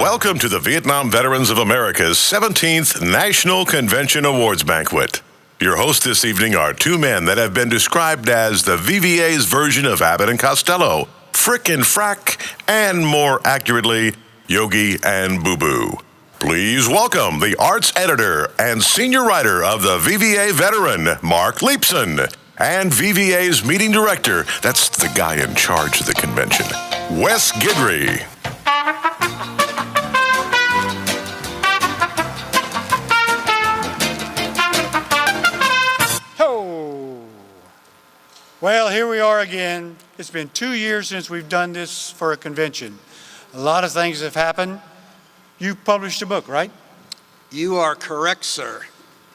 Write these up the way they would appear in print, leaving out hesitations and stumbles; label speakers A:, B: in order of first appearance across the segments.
A: Welcome to the Vietnam Veterans of America's 17th National Convention Awards Banquet. Your hosts this evening are two men that have been described as the VVA's version of Abbott and Costello, Frick and Frack, and more accurately, Yogi and Boo Boo. Please welcome the arts editor and senior writer of the VVA veteran, Mark Leapson, and VVA's meeting director, that's the guy in charge of the convention, Wes Guidry.
B: Well, here we are again. It's been 2 years since we've done this for a convention. A lot of things have happened. You published a book, right?
C: You are correct, sir.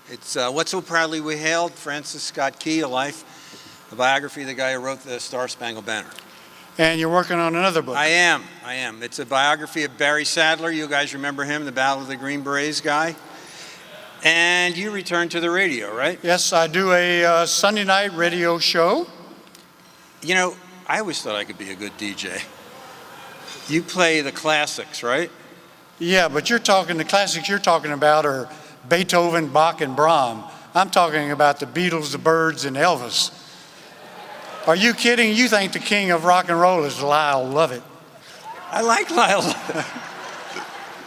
C: It's What So Proudly We Hailed, Francis Scott Key, A Life, the biography of the guy who wrote the Star-Spangled Banner.
B: And you're working on another book.
C: I am. It's a biography of Barry Sadler. You guys remember him, the Battle of the Green Berets guy? And you returned to the radio, right?
B: Yes, I do a Sunday night radio show.
C: You know, I always thought I could be a good DJ. You play the classics, right?
B: Yeah, but the classics you're talking about are Beethoven, Bach, and Brahms. I'm talking about the Beatles, the Byrds, and Elvis. Are you kidding? You think the king of rock and roll is Lyle Lovett.
C: I like Lyle.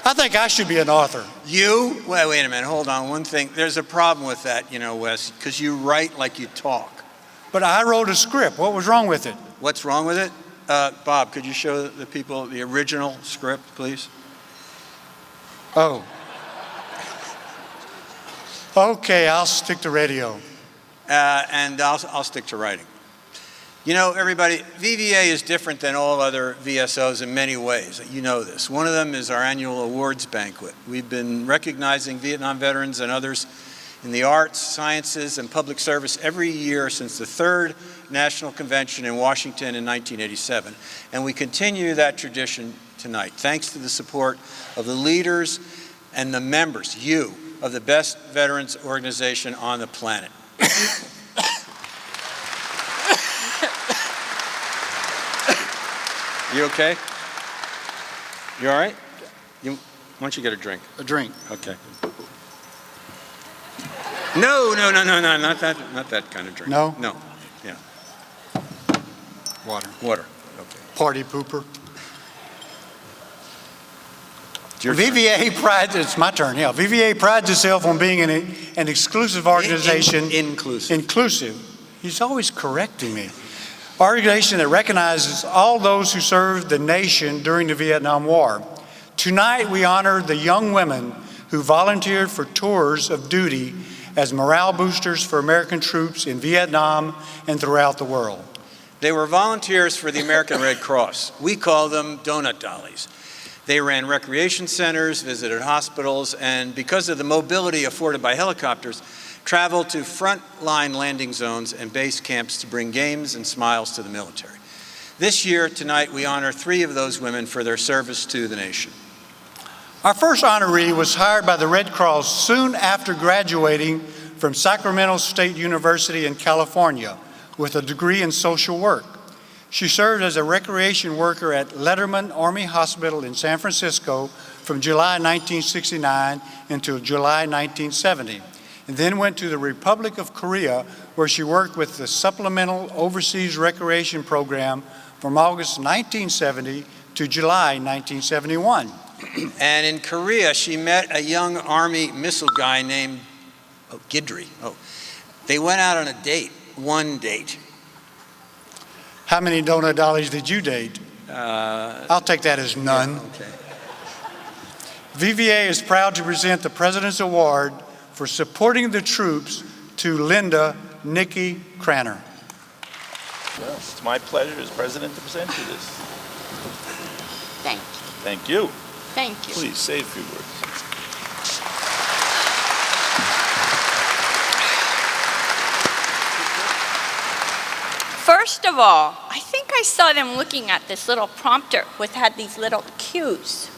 B: I think I should be an author.
C: You? Well, wait a minute, hold on. One thing, there's a problem with that, Wes, because you write like you talk.
B: But I wrote a script. What was wrong with it?
C: What's wrong with it? Bob, could you show the people the original script, please?
B: Oh. Okay, I'll stick to radio.
C: And I'll stick to writing. You know, everybody, VVA is different than all other VSOs in many ways. You know this. One of them is our annual awards banquet. We've been recognizing Vietnam veterans and others in the arts, sciences, and public service every year since the third National Convention in Washington in 1987. And we continue that tradition tonight, thanks to the support of the leaders and the members, you, of the best veterans organization on the planet. You okay? You all right? Why don't you get a drink?
B: A drink.
C: Okay. No, not that kind of drink.
B: No?
C: No, yeah.
B: Water.
C: Water, okay.
B: Party pooper. It's my turn, yeah. VVA prides itself on being an exclusive organization. Inclusive. He's always correcting me. Organization that recognizes all those who served the nation during the Vietnam War. Tonight we honor the young women who volunteered for tours of duty as morale boosters for American troops in Vietnam and throughout the world.
C: They were volunteers for the American Red Cross. We call them donut dollies. They ran recreation centers, visited hospitals, and because of the mobility afforded by helicopters, traveled to front-line landing zones and base camps to bring games and smiles to the military. This year, tonight, we honor 3 of those women for their service to the nation.
B: Our first honoree was hired by the Red Cross soon after graduating from Sacramento State University in California with a degree in social work. She served as a recreation worker at Letterman Army Hospital in San Francisco from July 1969 until July 1970, and then went to the Republic of Korea, where she worked with the Supplemental Overseas Recreation Program from August 1970 to July 1971.
C: And in Korea, she met a young Army missile guy named Guidry. They went out on a date, one date.
B: How many donut dollies did you date? I'll take that as none.
C: Yeah, okay.
B: VVA is proud to present the President's Award for supporting the troops to Linda Nikki Cranor.
D: Yes, it's my pleasure as president to present you this.
E: Thank you.
D: Thank you.
E: Thank you.
D: Please say a few words.
E: First of all, I think I saw them looking at this little prompter which had these little cues.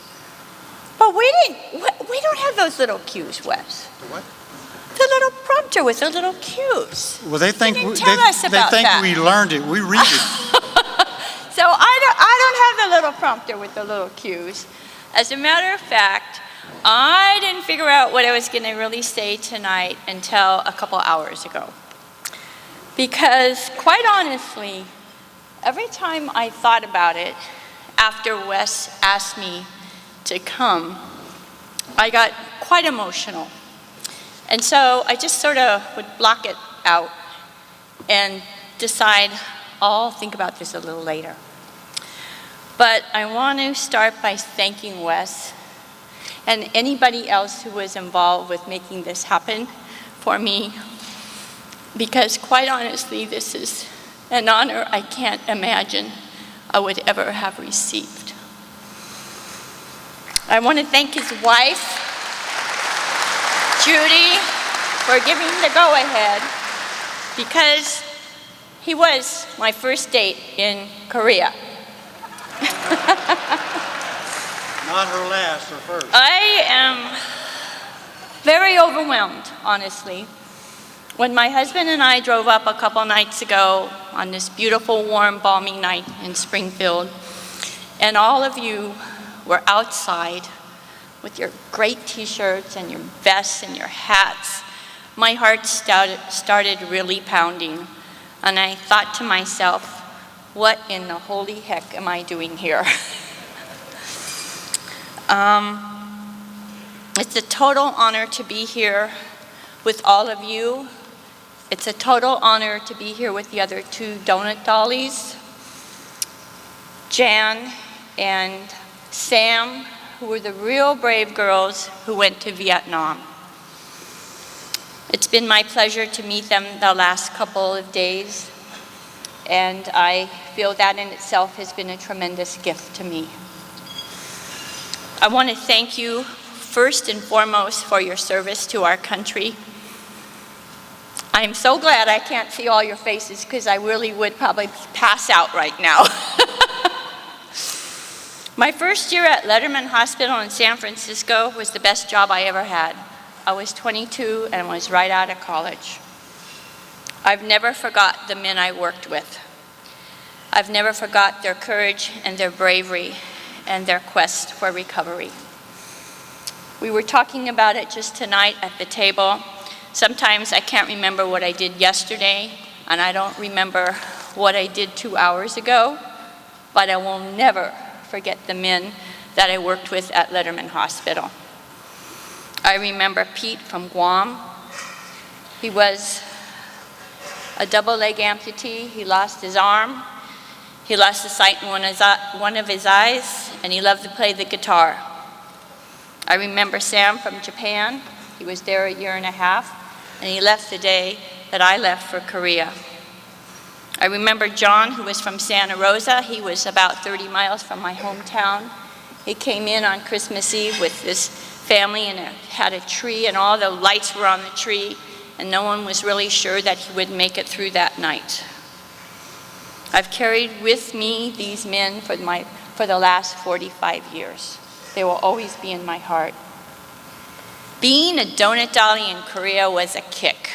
E: But we don't have those little cues, Wes.
B: The what?
E: The little prompter with the little cues.
B: Well, they think
E: You didn't tell us about that.
B: we learned it. We read it.
E: So I don't have the little prompter with the little cues. As a matter of fact, I didn't figure out what I was going to really say tonight until a couple hours ago. Because quite honestly, every time I thought about it, after Wes asked me to come, I got quite emotional. And so I just sort of would block it out and decide, I'll think about this a little later. But I want to start by thanking Wes and anybody else who was involved with making this happen for me, because quite honestly, this is an honor I can't imagine I would ever have received. I want to thank his wife, Judy, for giving the go-ahead, because he was my first date in Korea.
B: Not her last, her first.
E: I am very overwhelmed, honestly. When my husband and I drove up a couple nights ago on this beautiful, warm, balmy night in Springfield, and all of you were outside with your great t-shirts and your vests and your hats, my heart started really pounding. And I thought to myself, what in the holy heck am I doing here? It's a total honor to be here with all of you. It's a total honor to be here with the other two donut dollies, Jeanne and Sam, who were the real brave girls who went to Vietnam. It's been my pleasure to meet them the last couple of days, and I feel that in itself has been a tremendous gift to me. I want to thank you first and foremost for your service to our country. I'm so glad I can't see all your faces, because I really would probably pass out right now. My first year at Letterman Hospital in San Francisco was the best job I ever had. I was 22 and was right out of college. I've never forgot the men I worked with. I've never forgot their courage and their bravery and their quest for recovery. We were talking about it just tonight at the table. Sometimes I can't remember what I did yesterday, and I don't remember what I did 2 hours ago, but I will never forget the men that I worked with at Letterman Hospital. I remember Pete from Guam. He was a double leg amputee. He lost his arm. He lost the sight in one of his eyes, and he loved to play the guitar. I remember Sam from Japan. He was there 1.5 years, and he left the day that I left for Korea. I remember John, who was from Santa Rosa. He was about 30 miles from my hometown. He came in on Christmas Eve with this family and had a tree, and all the lights were on the tree, and no one was really sure that he would make it through that night. I've carried with me these men for the last 45 years. They will always be in my heart. Being a donut dolly in Korea was a kick.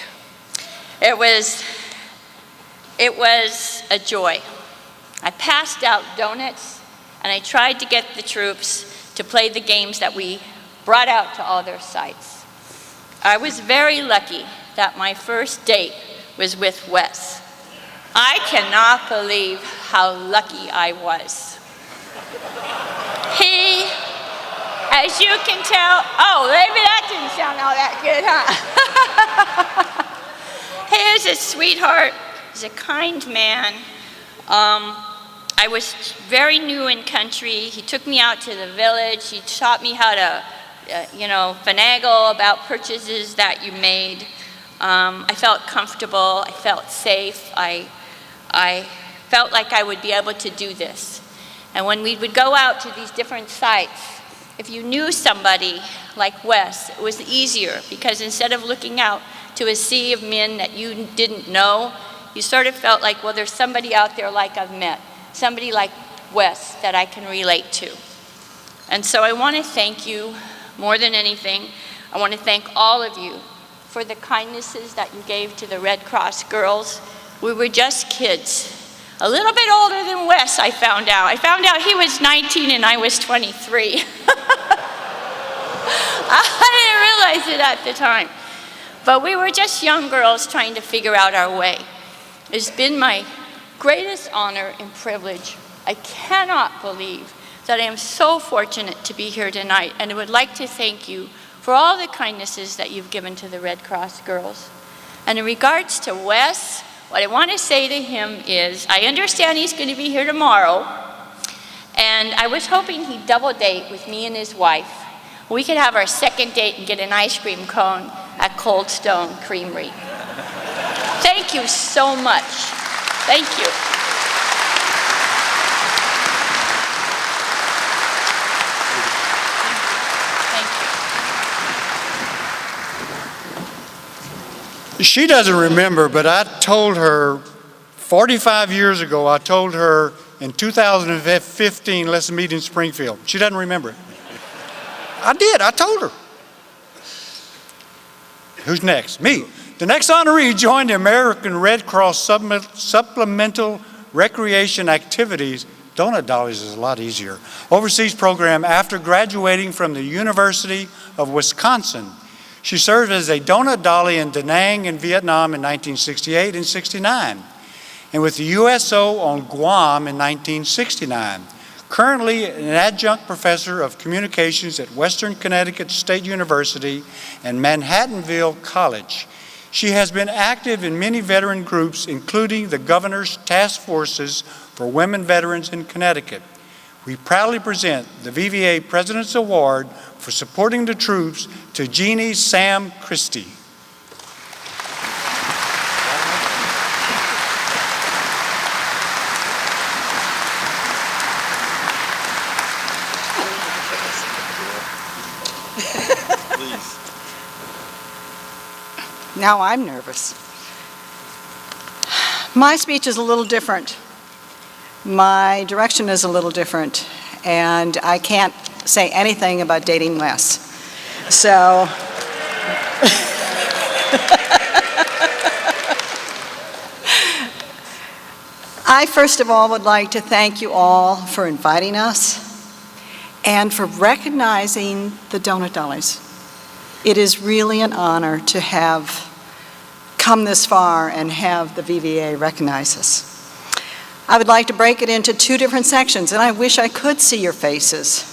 E: It was a joy. I passed out donuts, and I tried to get the troops to play the games that we brought out to all their sites. I was very lucky that my first date was with Wes. I cannot believe how lucky I was. He, as you can tell, oh, maybe that didn't sound all that good, huh? He is a sweetheart. He's a kind man. I was very new in country. He took me out to the village. He taught me how to, finagle about purchases that you made. I felt comfortable. I felt safe. I felt like I would be able to do this. And when we would go out to these different sites, if you knew somebody like Wes, it was easier, because instead of looking out to a sea of men that you didn't know, you sort of felt like, well, there's somebody out there like I've met, somebody like Wes that I can relate to. And so I want to thank you more than anything. I want to thank all of you for the kindnesses that you gave to the Red Cross girls. We were just kids. A little bit older than Wes, I found out. I found out he was 19 and I was 23. I didn't realize it at the time. But we were just young girls trying to figure out our way. It's been my greatest honor and privilege. I cannot believe that I am so fortunate to be here tonight, and I would like to thank you for all the kindnesses that you've given to the Red Cross girls. And in regards to Wes, what I want to say to him is, I understand he's going to be here tomorrow, and I was hoping he'd double date with me and his wife. We could have our second date and get an ice cream cone at Cold Stone Creamery. Thank you so much. Thank you.
B: She doesn't remember, but I told her 45 years ago, I told her in 2015, let's meet in Springfield. She doesn't remember it. I did, I told her. Who's next? Me. The next honoree joined the American Red Cross Supplemental Recreation Activities, Donut Dollies is a lot easier, overseas program after graduating from the University of Wisconsin. She served as a donut dolly in Da Nang in Vietnam in 1968 and 69, and with the USO on Guam in 1969. Currently an adjunct professor of communications at Western Connecticut State University and Manhattanville College. She has been active in many veteran groups, including the Governor's Task Forces for Women Veterans in Connecticut. We proudly present the VVA President's Award for supporting the troops to Jeanne Sam Christie.
F: Now I'm nervous. My speech is a little different. My direction is a little different, and I can't say anything about dating Wes. So, I first of all would like to thank you all for inviting us and for recognizing the Donut Dollies. It is really an honor to have come this far and have the VVA recognize us. I would like to break it into two different sections, and I wish I could see your faces,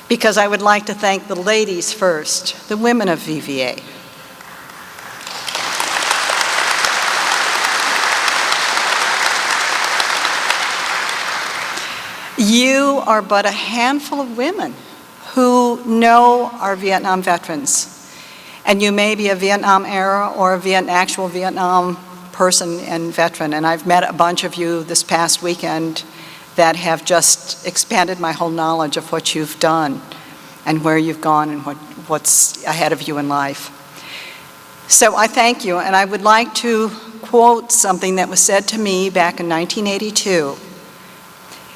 F: because I would like to thank the ladies first, the women of VVA. You are but a handful of women who know our Vietnam veterans. And you may be a Vietnam era or actual Vietnam person and veteran. And I've met a bunch of you this past weekend that have just expanded my whole knowledge of what you've done and where you've gone and what's ahead of you in life. So I thank you, and I would like to quote something that was said to me back in 1982.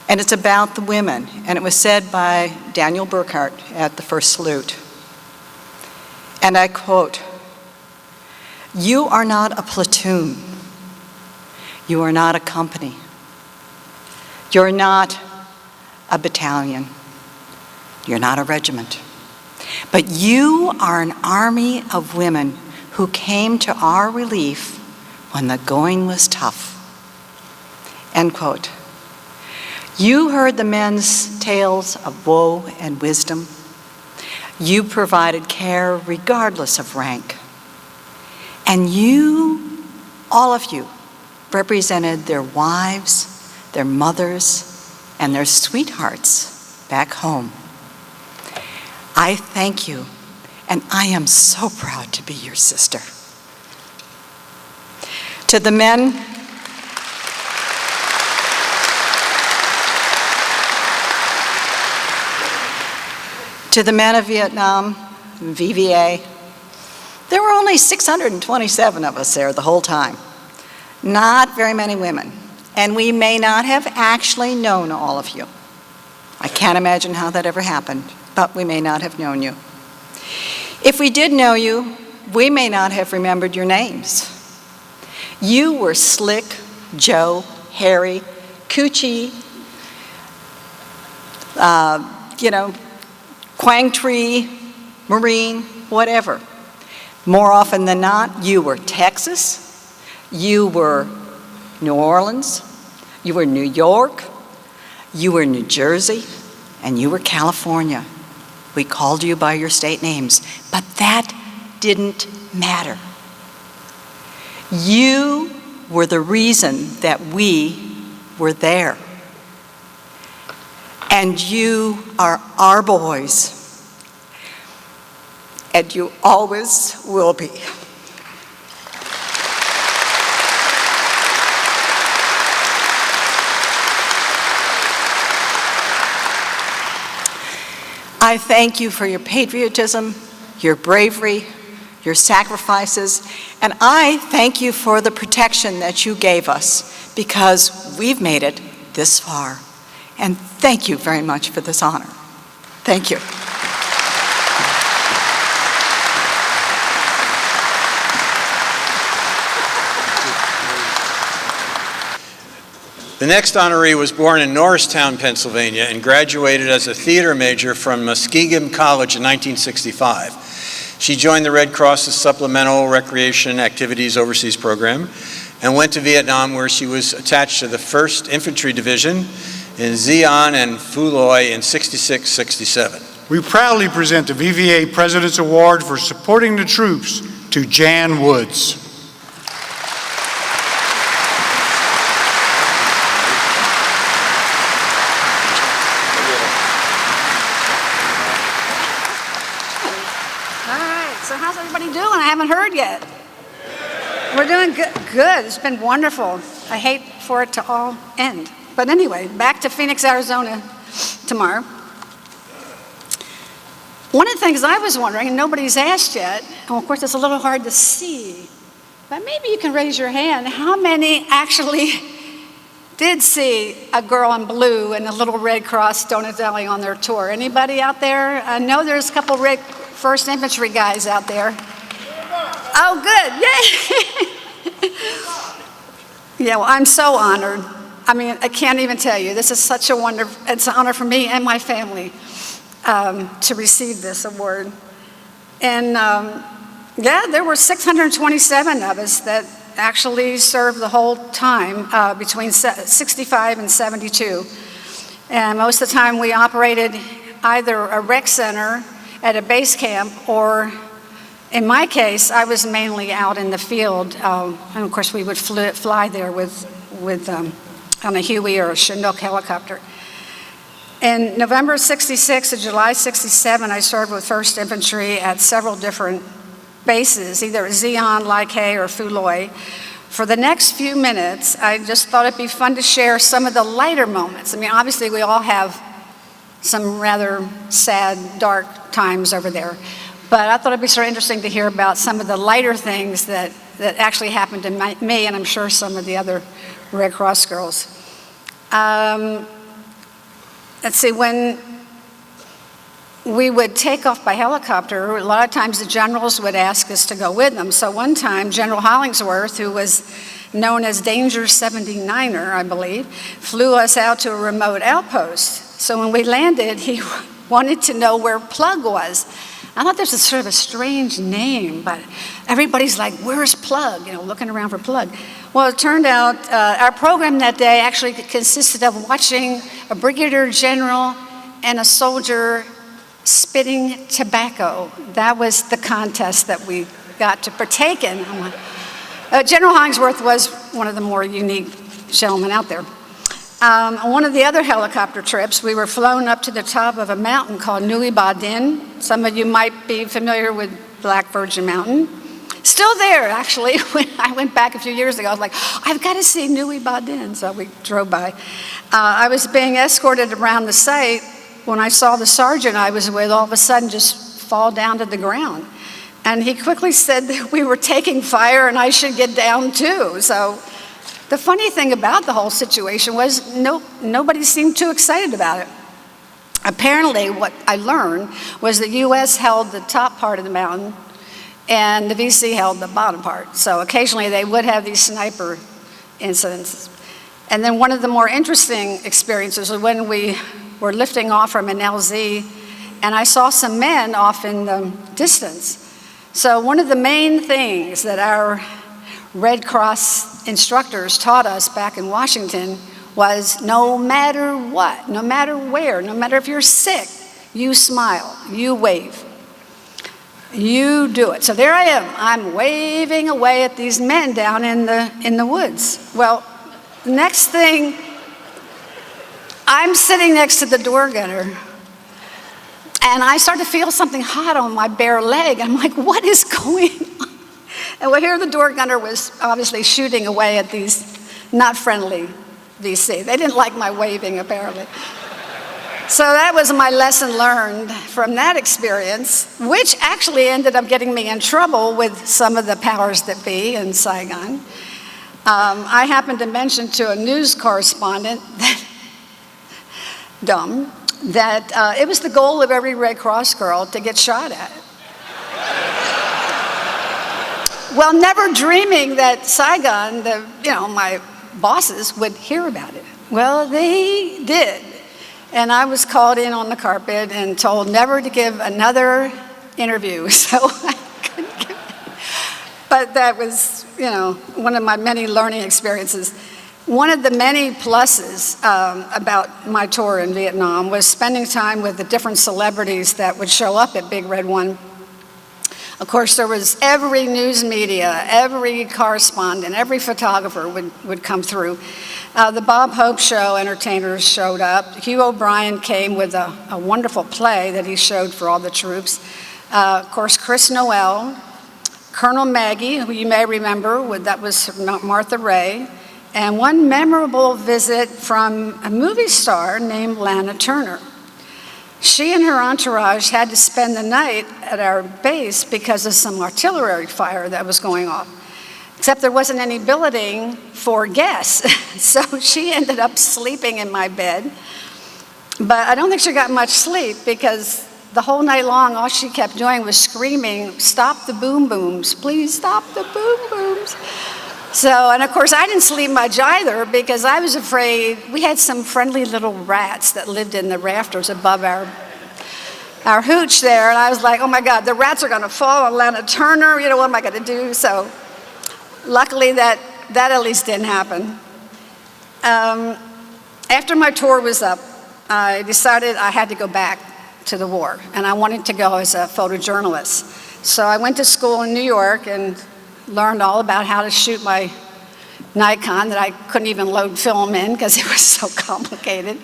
F: And it's about the women, and it was said by Daniel Burkhart at the first salute. And I quote, "You are not a platoon. You are not a company. You're not a battalion. You're not a regiment. But you are an army of women who came to our relief when the going was tough." End quote. You heard the men's tales of woe and wisdom. You provided care regardless of rank. And you, all of you, represented their wives, their mothers, and their sweethearts back home. I thank you, and I am so proud to be your sister. To the men, of Vietnam, VVA, there were only 627 of us there the whole time. Not very many women, and we may not have actually known all of you. I can't imagine how that ever happened, but we may not have known you. If we did know you, we may not have remembered your names. You were Slick Joe Harry, Coochie, Quang Tree, Marine, whatever. More often than not, you were Texas, you were New Orleans, you were New York, you were New Jersey, and you were California. We called you by your state names, but that didn't matter. You were the reason that we were there. And you are our boys. And you always will be. I thank you for your patriotism, your bravery, your sacrifices, and I thank you for the protection that you gave us, because we've made it this far. And thank you very much for this honor. Thank you.
C: The next honoree was born in Norristown, Pennsylvania, and graduated as a theater major from Muskegon College in 1965. She joined the Red Cross's Supplemental Recreation Activities Overseas Program and went to Vietnam, where she was attached to the 1st Infantry Division in Jeanne and Phu Loy in 66-67.
B: We proudly present the VVA President's Award for supporting the troops to Jeanne Woods.
G: I haven't heard yet. We're doing good. It's been wonderful. I hate for it to all end. But anyway, back to Phoenix, Arizona tomorrow. One of the things I was wondering, and nobody's asked yet, and of course it's a little hard to see, but maybe you can raise your hand, how many actually did see a girl in blue and a little Red Cross Donut Deli on their tour? Anybody out there? I know there's a couple Red 1st Infantry guys out there. Oh, good, yay! Yeah, well, I'm so honored. I mean, I can't even tell you. This is such a wonderful, it's an honor for me and my family to receive this award. And yeah, there were 627 of us that actually served the whole time between 65 and 72. And most of the time we operated either a rec center at a base camp, or in my case, I was mainly out in the field, and of course we would fly there with on a Huey or a Chinook helicopter. In November 66 to July 67, I served with 1st Infantry at several different bases, either at Zion, Lai Khe, or Phu Loy. For the next few minutes, I just thought it'd be fun to share some of the lighter moments. I mean, obviously we all have some rather sad, dark times over there. But I thought it'd be sort of interesting to hear about some of the lighter things that actually happened to me, and I'm sure some of the other Red Cross girls. Let's see, when we would take off by helicopter, a lot of times the generals would ask us to go with them. So one time, General Hollingsworth, who was known as Danger 79er, I believe, flew us out to a remote outpost. So when we landed, he wanted to know where Plug was. I thought this was sort of a strange name, but everybody's like, where's Plug? You know, looking around for Plug. Well, it turned out our program that day actually consisted of watching a brigadier general and a soldier spitting tobacco. That was the contest that we got to partake in. General Hollingsworth was one of the more unique gentlemen out there. On one of the other helicopter trips, we were flown up to the top of a mountain called Nui Ba Din. Some of you might be familiar with Black Virgin Mountain. Still there, actually. When I went back a few years ago, I was like, I've got to see Nui Ba Din. So we drove by. I was being escorted around the site when I saw the sergeant I was with all of a sudden just fall down to the ground. And he quickly said that we were taking fire and I should get down too. So the funny thing about the whole situation was nobody seemed too excited about it. Apparently, what I learned was the U.S. held the top part of the mountain and the VC held the bottom part. So occasionally they would have these sniper incidents. And then one of the more interesting experiences was when we were lifting off from an LZ, and I saw some men off in the distance. So one of the main things that our Red Cross instructors taught us back in Washington was no matter what, no matter where, no matter if you're sick, you smile, you wave, you do it. So there I am, I'm waving away at these men down in the woods. Well, the next thing, I'm sitting next to the door gunner, and I start to feel something hot on my bare leg. I'm like, what is going on? And well, here the door gunner was obviously shooting away at these not friendly VC. They didn't like my waving, apparently. So that was my lesson learned from that experience, which actually ended up getting me in trouble with some of the powers that be in Saigon. I happened to mention to a news correspondent that, that it was the goal of every Red Cross girl to get shot at. Well, never dreaming that Saigon, my bosses would hear about it. Well, they did. And I was called in on the carpet and told never to give another interview. So I couldn't give it. But that was, one of my many learning experiences. One of the many pluses about my tour in Vietnam was spending time with the different celebrities that would show up at Big Red One. Of course, there was every news media, every correspondent, every photographer would come through. The Bob Hope Show entertainers showed up. Hugh O'Brien came with a wonderful play that he showed for all the troops. Of course, Chris Noel, Colonel Maggie, who you may remember, that was Martha Ray, and one memorable visit from a movie star named Lana Turner. She and her entourage had to spend the night at our base because of some artillery fire that was going off. Except there wasn't any billeting for guests. So she ended up sleeping in my bed. But I don't think she got much sleep because the whole night long, all she kept doing was screaming, "Stop the boom booms, please stop the boom booms." So, and of course, I didn't sleep much either because I was afraid. We had some friendly little rats that lived in the rafters above our hooch there, and I was like, oh my God, the rats are gonna fall on Lana Turner, what am I gonna do? So, luckily that at least didn't happen. After my tour was up, I decided I had to go back to the war, and I wanted to go as a photojournalist. So I went to school in New York and learned all about how to shoot my Nikon that I couldn't even load film in because it was so complicated.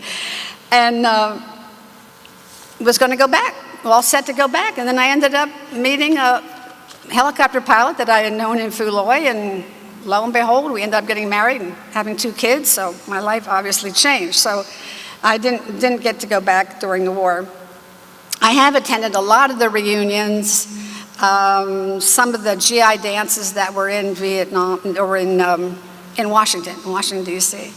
G: And was going to go back, all set to go back. And then I ended up meeting a helicopter pilot that I had known in Phu Loy, and lo and behold, we ended up getting married and having 2 kids, so my life obviously changed. So I didn't get to go back during the war. I have attended a lot of the reunions, some of the GI dances that were in Vietnam, or in Washington, D.C.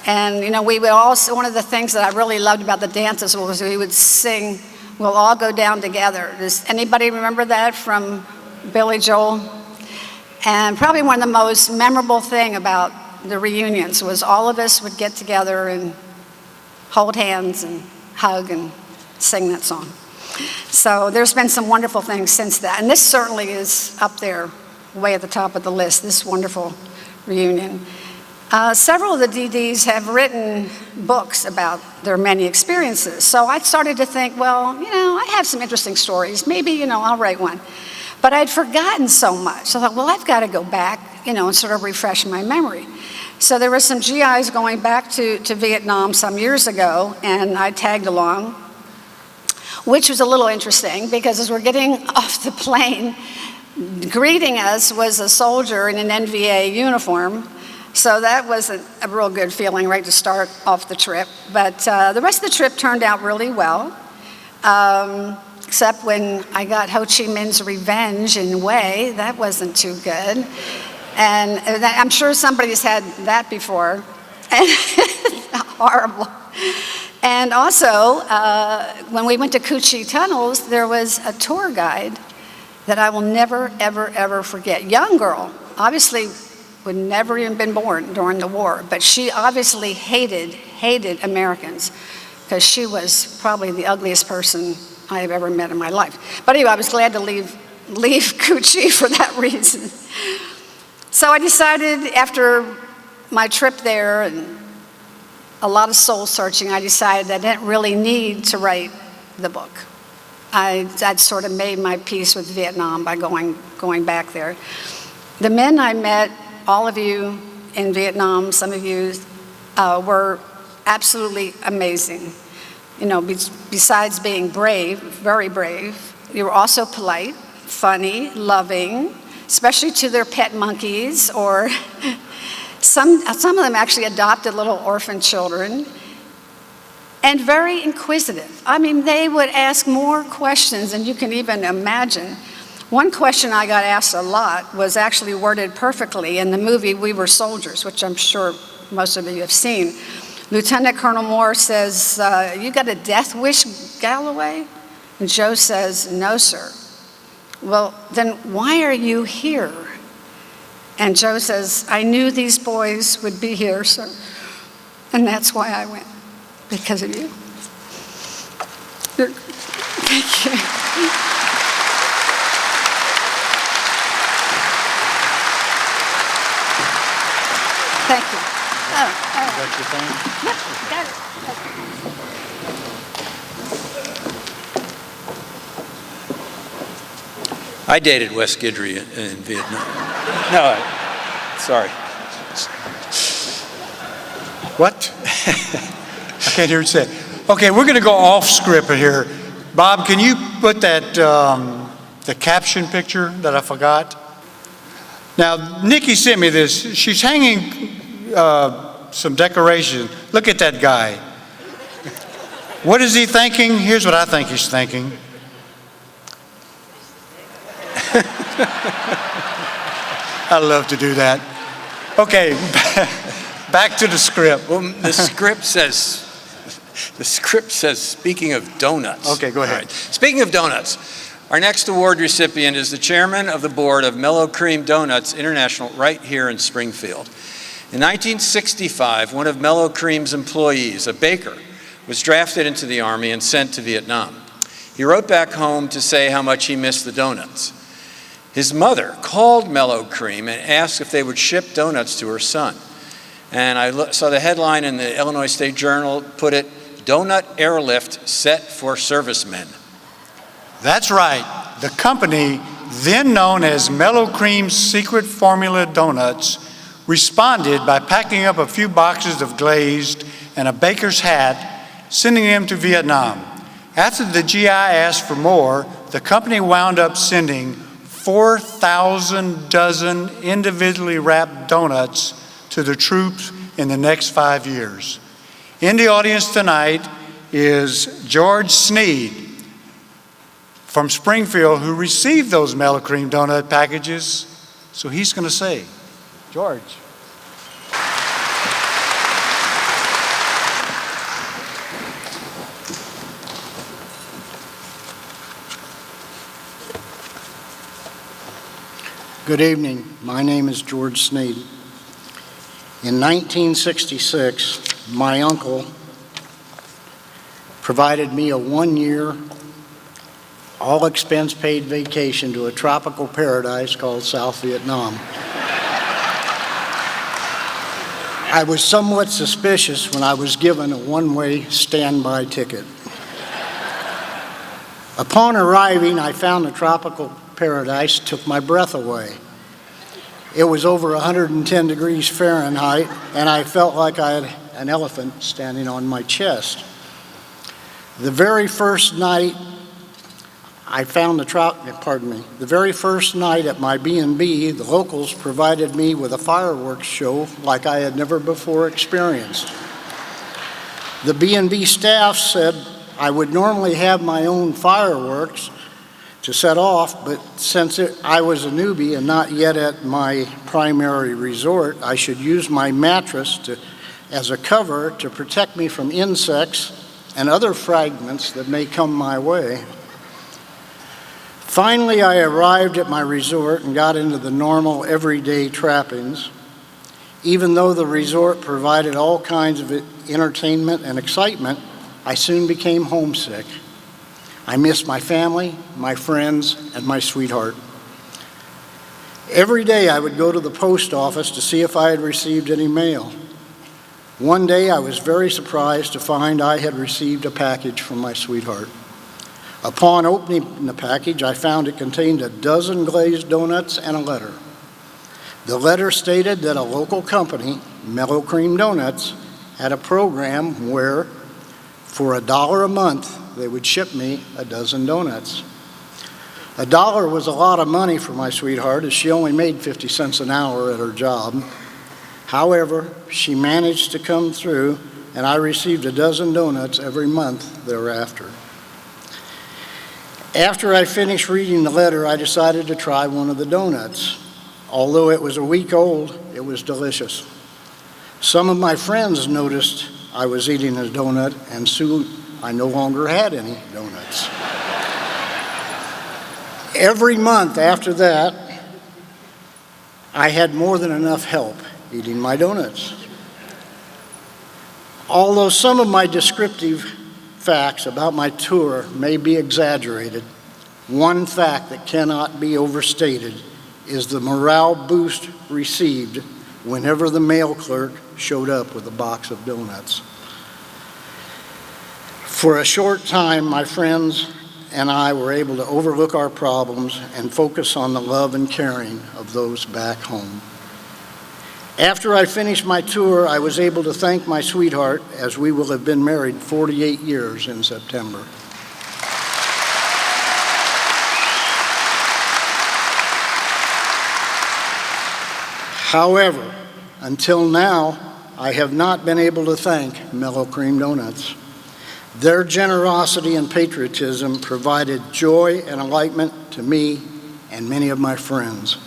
G: And, we would also, one of the things that I really loved about the dances was we would sing, "We'll All Go Down Together." Does anybody remember that from Billy Joel? And probably one of the most memorable thing about the reunions was all of us would get together and hold hands and hug and sing that song. So there's been some wonderful things since that. And this certainly is up there, way at the top of the list, this wonderful reunion. Several of the DDs have written books about their many experiences. So I started to think, well, I have some interesting stories. Maybe, I'll write one. But I'd forgotten so much. So I thought, well, I've got to go back, and sort of refresh my memory. So there were some GIs going back to Vietnam some years ago, and I tagged along, which was a little interesting because as we're getting off the plane, greeting us was a soldier in an NVA uniform. So that wasn't a real good feeling right to start off the trip. But the rest of the trip turned out really well, except when I got Ho Chi Minh's revenge in Hue. That wasn't too good. And I'm sure somebody's had that before. Horrible. And also, when we went to Cu Chi Tunnels, there was a tour guide that I will never, ever, ever forget. Young girl, obviously would never even been born during the war, but she obviously hated Americans because she was probably the ugliest person I have ever met in my life. But anyway, I was glad to leave Coochie for that reason. So I decided after my trip there and a lot of soul searching, I decided I didn't really need to write the book. I'd sort of made my peace with Vietnam by going back there. The men I met, all of you in Vietnam, some of you, were absolutely amazing. You know, besides being brave, very brave, you were also polite, funny, loving, especially to their pet monkeys, or some of them actually adopted little orphan children, and very inquisitive. I mean, they would ask more questions than you can even imagine. One question I got asked a lot was actually worded perfectly in the movie We Were Soldiers, which I'm sure most of you have seen. Lieutenant Colonel Moore says, "You got a death wish, Galloway?" And Joe says, "No, sir." "Well, then why are you here?" And Joe says, "I knew these boys would be here, sir. And that's why I went, because of you." Thank you. Thank you.
B: That's your thing?
G: Yep, got it.
C: I dated Wes Guidry in Vietnam. No, sorry.
B: What? I can't hear what you said. Okay, we're going to go off script here. Bob, can you put that, the caption picture that I forgot? Now, Nikki sent me this. She's hanging some decoration. Look at that guy. What is he thinking? Here's what I think he's thinking. I love to do that. Okay, back to the script.
C: Well, the script says, speaking of donuts.
B: Okay, go ahead.
C: All right. Speaking of donuts, our next award recipient is the chairman of the board of Mellow Cream Donuts International right here in Springfield. In 1965, one of Mellow Cream's employees, a baker, was drafted into the Army and sent to Vietnam. He wrote back home to say how much he missed the donuts. His mother called Mellow Cream and asked if they would ship donuts to her son. And I saw the headline in the Illinois State Journal put it, "Donut Airlift Set for Servicemen."
B: That's right. The company, then known as Mellow Cream's Secret Formula Donuts, responded by packing up a few boxes of glazed and a baker's hat, sending them to Vietnam. After the GI asked for more, the company wound up sending 4,000 dozen individually wrapped donuts to the troops in the next 5 years. In the audience tonight is George Snead from Springfield, who received those Mellow Cream donut packages. So he's going to say, George.
H: Good evening. My name is George Snead. In 1966, my uncle provided me a 1-year, all-expense-paid vacation to a tropical paradise called South Vietnam. I was somewhat suspicious when I was given a one-way standby ticket. Upon arriving, I found the tropical paradise took my breath away. It was over 110 degrees Fahrenheit, and I felt like I had an elephant standing on my chest. The very first night the very first night at my B&B, the locals provided me with a fireworks show like I had never before experienced. The B&B staff said I would normally have my own fireworks to set off, but since I was a newbie and not yet at my primary resort, I should use my mattress as a cover to protect me from insects and other fragments that may come my way. Finally, I arrived at my resort and got into the normal everyday trappings. Even though the resort provided all kinds of entertainment and excitement, I soon became homesick. I missed my family, my friends, and my sweetheart. Every day I would go to the post office to see if I had received any mail. One day I was very surprised to find I had received a package from my sweetheart. Upon opening the package, I found it contained a dozen glazed donuts and a letter. The letter stated that a local company, Mellow Cream Donuts, had a program where, for $1 a month, they would ship me a dozen donuts. $1 was a lot of money for my sweetheart, as she only made 50 cents an hour at her job. However, she managed to come through, and I received a dozen donuts every month thereafter. After I finished reading the letter, I decided to try one of the donuts. Although it was a week old, it was delicious. Some of my friends noticed I was eating a donut, and soon I no longer had any donuts. Every month after that, I had more than enough help eating my donuts. Although some of my descriptive facts about my tour may be exaggerated, one fact that cannot be overstated is the morale boost received whenever the mail clerk showed up with a box of donuts. For a short time, my friends and I were able to overlook our problems and focus on the love and caring of those back home. After I finished my tour, I was able to thank my sweetheart, as we will have been married 48 years in September. However, until now, I have not been able to thank Mellow Cream Donuts. Their generosity and patriotism provided joy and enlightenment to me and many of my friends.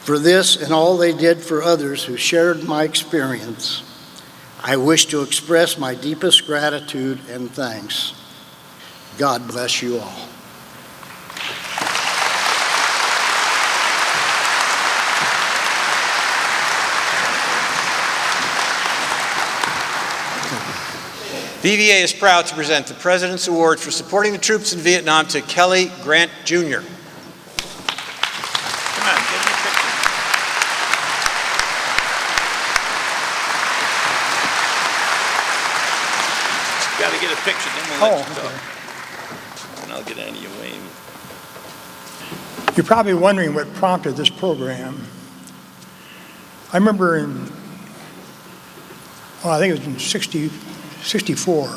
H: For this and all they did for others who shared my experience, I wish to express my deepest gratitude and thanks. God bless you all.
C: VVA is proud to present the President's Award for supporting the troops in Vietnam to Kelly Grant Jr.
D: Come on, get in the picture. You got to get a picture, then we'll let you go. And I'll get out of your way.
I: You're probably wondering what prompted this program. I remember I think it was in 64,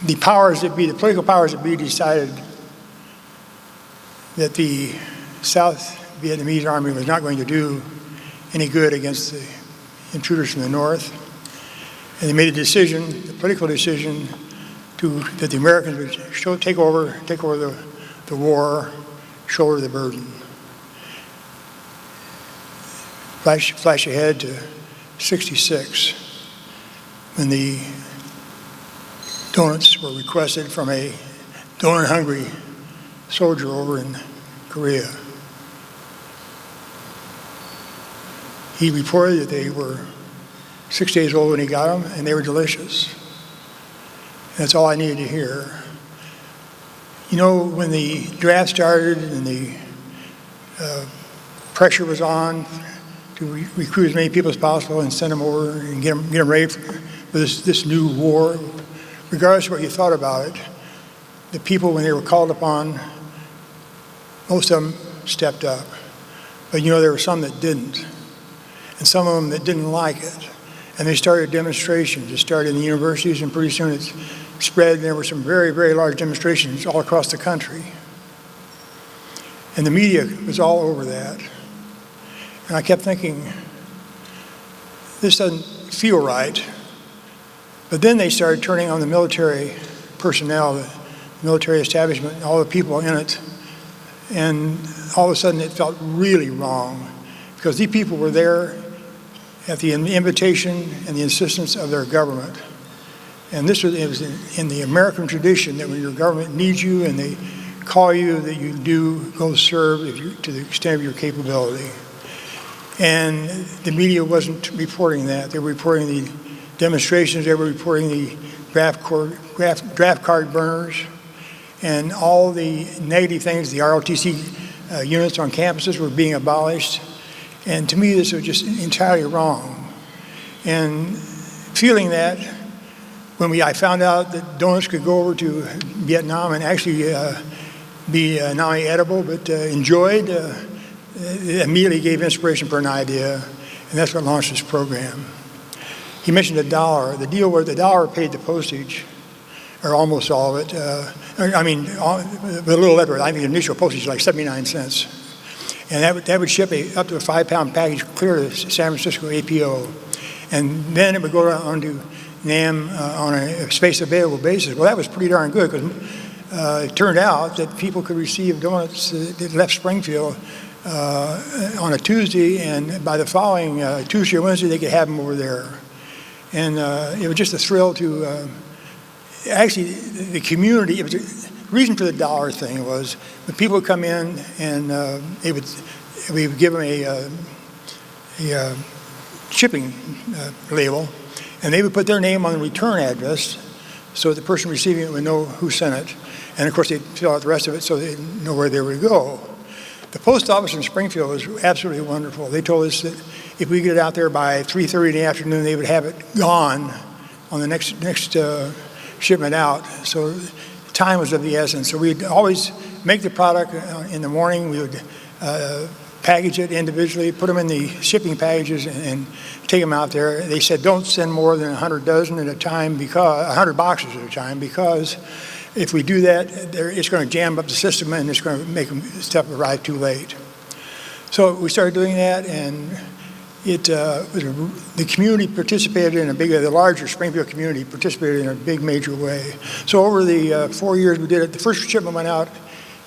I: the powers that be, the political powers that be, decided that the South Vietnamese army was not going to do any good against the intruders from the North. And they made a decision, a political decision, that the Americans would take over the war, shoulder the burden. Flash ahead to 66. When the donuts were requested from a donut-hungry soldier over in Korea. He reported that they were 6 days old when he got them, and they were delicious. And that's all I needed to hear. You know, when the draft started and the pressure was on to recruit as many people as possible and send them over and get them ready for this new war, regardless of what you thought about it, the people, when they were called upon, most of them stepped up. But you know, there were some that didn't, and some of them that didn't like it. And they started demonstrations. It started in the universities, and pretty soon it spread, and there were some very, very large demonstrations all across the country. And the media was all over that. And I kept thinking, this doesn't feel right. But then they started turning on the military personnel, the military establishment, all the people in it. And all of a sudden it felt really wrong, because these people were there at the invitation and the insistence of their government. And it was in the American tradition that when your government needs you and they call you, that you do go serve to the extent of your capability. And the media wasn't reporting that. They were reporting the demonstrations, they were reporting the draft card burners, and all the negative things. The ROTC units on campuses were being abolished. And to me, this was just entirely wrong. And feeling that, when I found out that donuts could go over to Vietnam and actually be not only edible but enjoyed, it immediately gave inspiration for an idea, and that's what launched this program. He mentioned $1. The deal where the $1 paid the postage, or almost all of it. With a little letter. I think the initial postage was like 79 cents. And that would ship up to a 5-pound package clear to San Francisco APO. And then it would go on to NAM on a space available basis. Well, that was pretty darn good, because it turned out that people could receive donuts that left Springfield on a Tuesday, and by the following Tuesday or Wednesday, they could have them over there. And it was just a thrill to, actually, the community. The reason for the $1 thing was when people would come in and we would give them a shipping label, and they would put their name on the return address so the person receiving it would know who sent it. And of course, they'd fill out the rest of it so they'd know where they were to go. The post office in Springfield was absolutely wonderful. They told us that if we get it out there by 3:30 in the afternoon, they would have it gone on the next shipment out. So time was of the essence. So we'd always make the product in the morning. We would package it individually, put them in the shipping packages, and take them out there. They said don't send more than 100 dozen at a time, because 100 boxes at a time, because if we do that, it's going to jam up the system and it's going to make stuff arrive too late. So we started doing that, and the community participated in the larger Springfield community participated in a big major way. So over the 4 years we did it, the first shipment went out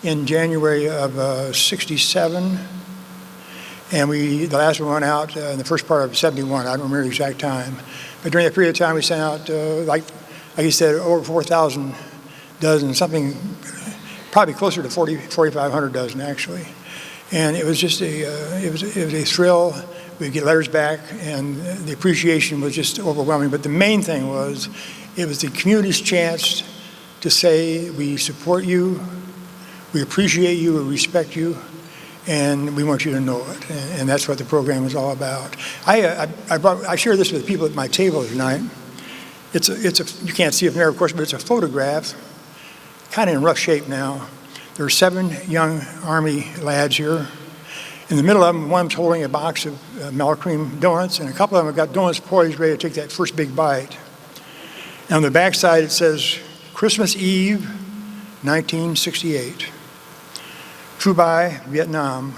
I: in January of '67, and the last one went out in the first part of '71. I don't remember the exact time, but during that period of time we sent out, like you said, over 4,000 dozen, something probably closer to 4,500 dozen actually. And it was just it was a thrill. We'd get letters back, and the appreciation was just overwhelming. But the main thing was, it was the community's chance to say, we support you, we appreciate you, we respect you, and we want you to know it. And that's what the program is all about. I share this with people at my table tonight. You can't see it from there, of course, but it's a photograph, kind of in rough shape now. There are 7 young Army lads here. In the middle of them, one's holding a box of Mellow Cream donuts, and a couple of them have got donuts poised, ready to take that first big bite. And on the back side, it says, Christmas Eve, 1968. Phu Vietnam.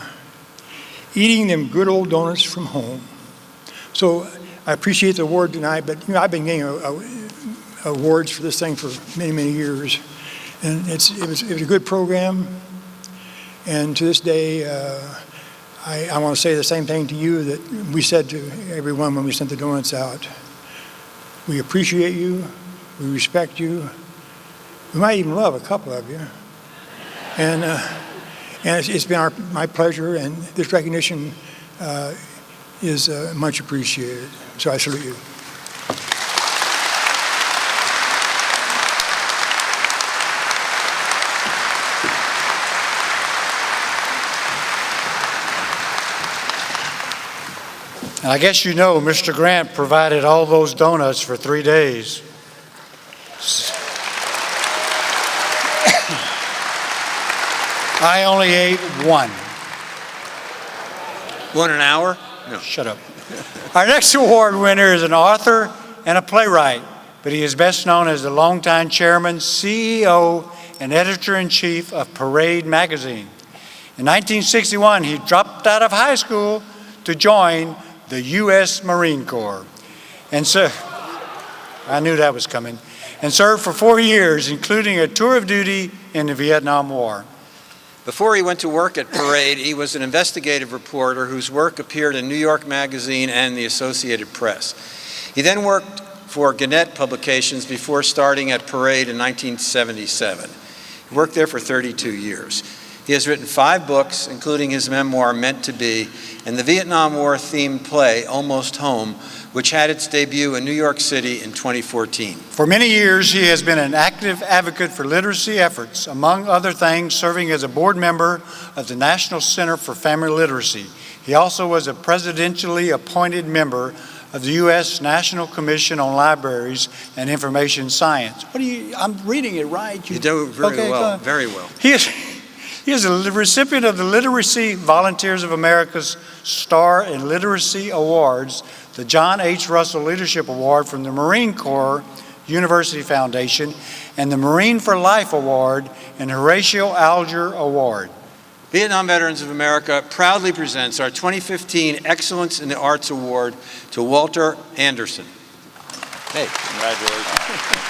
I: Eating them good old donuts from home. So I appreciate the award tonight, but I've been getting awards for this thing for many, many years. And it was a good program, and to this day, I want to say the same thing to you that we said to everyone when we sent the donuts out. We appreciate you, we respect you, we might even love a couple of you, and it's been my pleasure, and this recognition is much appreciated. So I salute you.
B: And I guess you know Mr. Grant provided all those donuts for 3 days. I only ate one.
C: One an hour?
B: No. Shut up. Our next award winner is an author and a playwright, but he is best known as the longtime chairman, CEO, and editor-in-chief of Parade magazine. In 1961, he dropped out of high school to join the U.S. Marine Corps. And so, I knew that was coming, and served for 4 years, including a tour of duty in the Vietnam War.
C: Before he went to work at Parade, he was an investigative reporter whose work appeared in New York Magazine and the Associated Press. He then worked for Gannett Publications before starting at Parade in 1977. He worked there for 32 years. He has written 5 books, including his memoir, Meant to Be, and the Vietnam War-themed play, Almost Home, which had its debut in New York City in 2014.
B: For many years, he has been an active advocate for literacy efforts, among other things, serving as a board member of the National Center for Family Literacy. He also was a presidentially appointed member of the U.S. National Commission on Libraries and Information Science. I'm reading it right.
C: You do very well, very well.
B: He is a recipient of the Literacy Volunteers of America's Star in Literacy Awards, the John H. Russell Leadership Award from the Marine Corps University Foundation, and the Marine for Life Award and Horatio Alger Award.
C: Vietnam Veterans of America proudly presents our 2015 Excellence in the Arts Award to Walter Anderson. Hey, congratulations.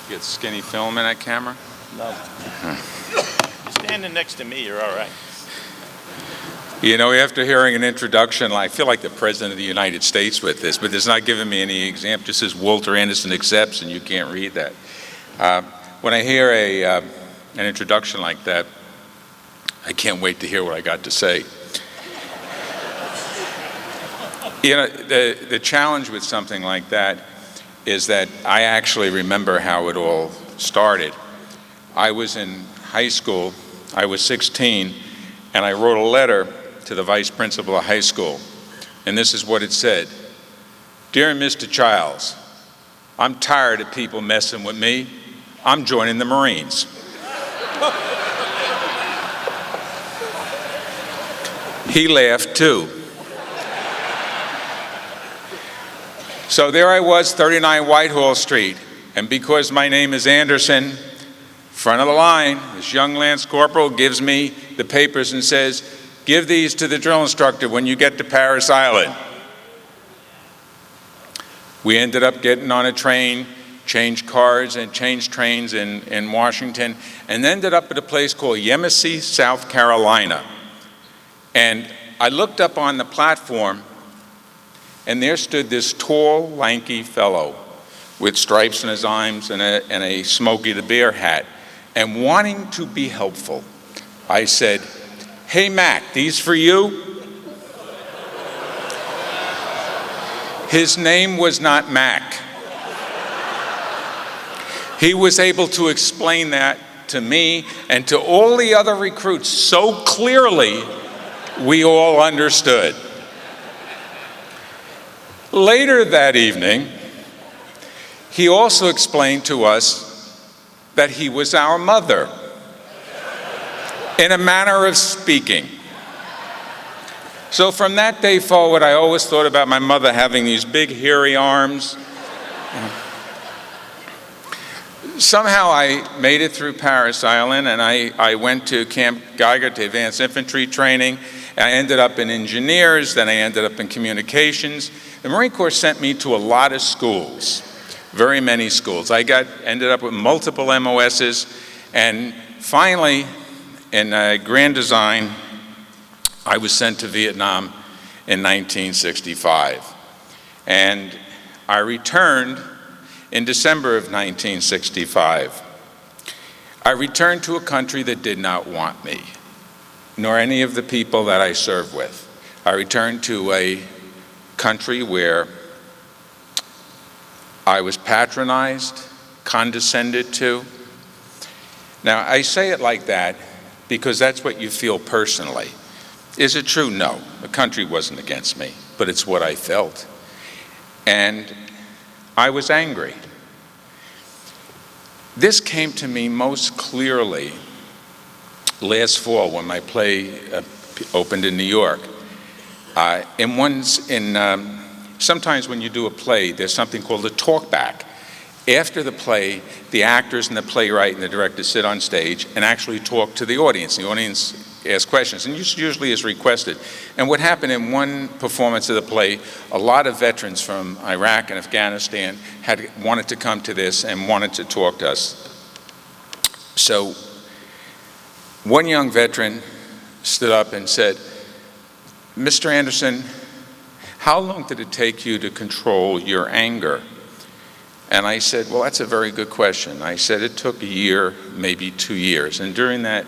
J: Get skinny film in that camera?
D: No. Standing next to me, you're all right.
J: You know, after hearing an introduction, I feel like the President of the United States with this, but it's not giving me any example. It just says Walter Anderson accepts, and you can't read that. When I hear an introduction like that, I can't wait to hear what I got to say. You know, the challenge with something like that is that I actually remember how it all started. I was in high school, I was 16, and I wrote a letter to the vice principal of high school. And this is what it said. Dear Mr. Childs, I'm tired of people messing with me. I'm joining the Marines. He laughed too. So there I was, 39 Whitehall Street, and because my name is Anderson, front of the line, this young Lance Corporal gives me the papers and says, give these to the drill instructor when you get to Paris Island. We ended up getting on a train, changed cars and changed trains in Washington, and ended up at a place called Yemassee, South Carolina. And I looked up on the platform, and there stood this tall, lanky fellow with stripes in his arms and a Smokey the Bear hat. And wanting to be helpful, I said, hey, Mac, these for you? His name was not Mac. He was able to explain that to me and to all the other recruits so clearly we all understood. Later that evening, he also explained to us that he was our mother, in a manner of speaking. So from that day forward, I always thought about my mother having these big, hairy arms. Somehow I made it through Paris Island, and I went to Camp Geiger to advanced infantry training. I ended up in engineers, then I ended up in communications. The Marine Corps sent me to a lot of schools, very many schools. I ended up with multiple MOSs, and finally, in Grand Design, I was sent to Vietnam in 1965. And I returned in December of 1965. I returned to a country that did not want me, nor any of the people that I served with. I returned to a country where I was patronized, condescended to. Now, I say it like that because that's what you feel personally. Is it true? No. The country wasn't against me, but it's what I felt. And I was angry. This came to me most clearly last fall when my play opened in New York. Sometimes when you do a play, there's something called a talkback. After the play, the actors and the playwright and the director sit on stage and actually talk to the audience. The audience asks questions, and usually is requested. And what happened in one performance of the play, a lot of veterans from Iraq and Afghanistan wanted to come to this and wanted to talk to us. So one young veteran stood up and said, Mr. Anderson, how long did it take you to control your anger? And I said, well, that's a very good question. I said, it took a year, maybe 2 years. And during that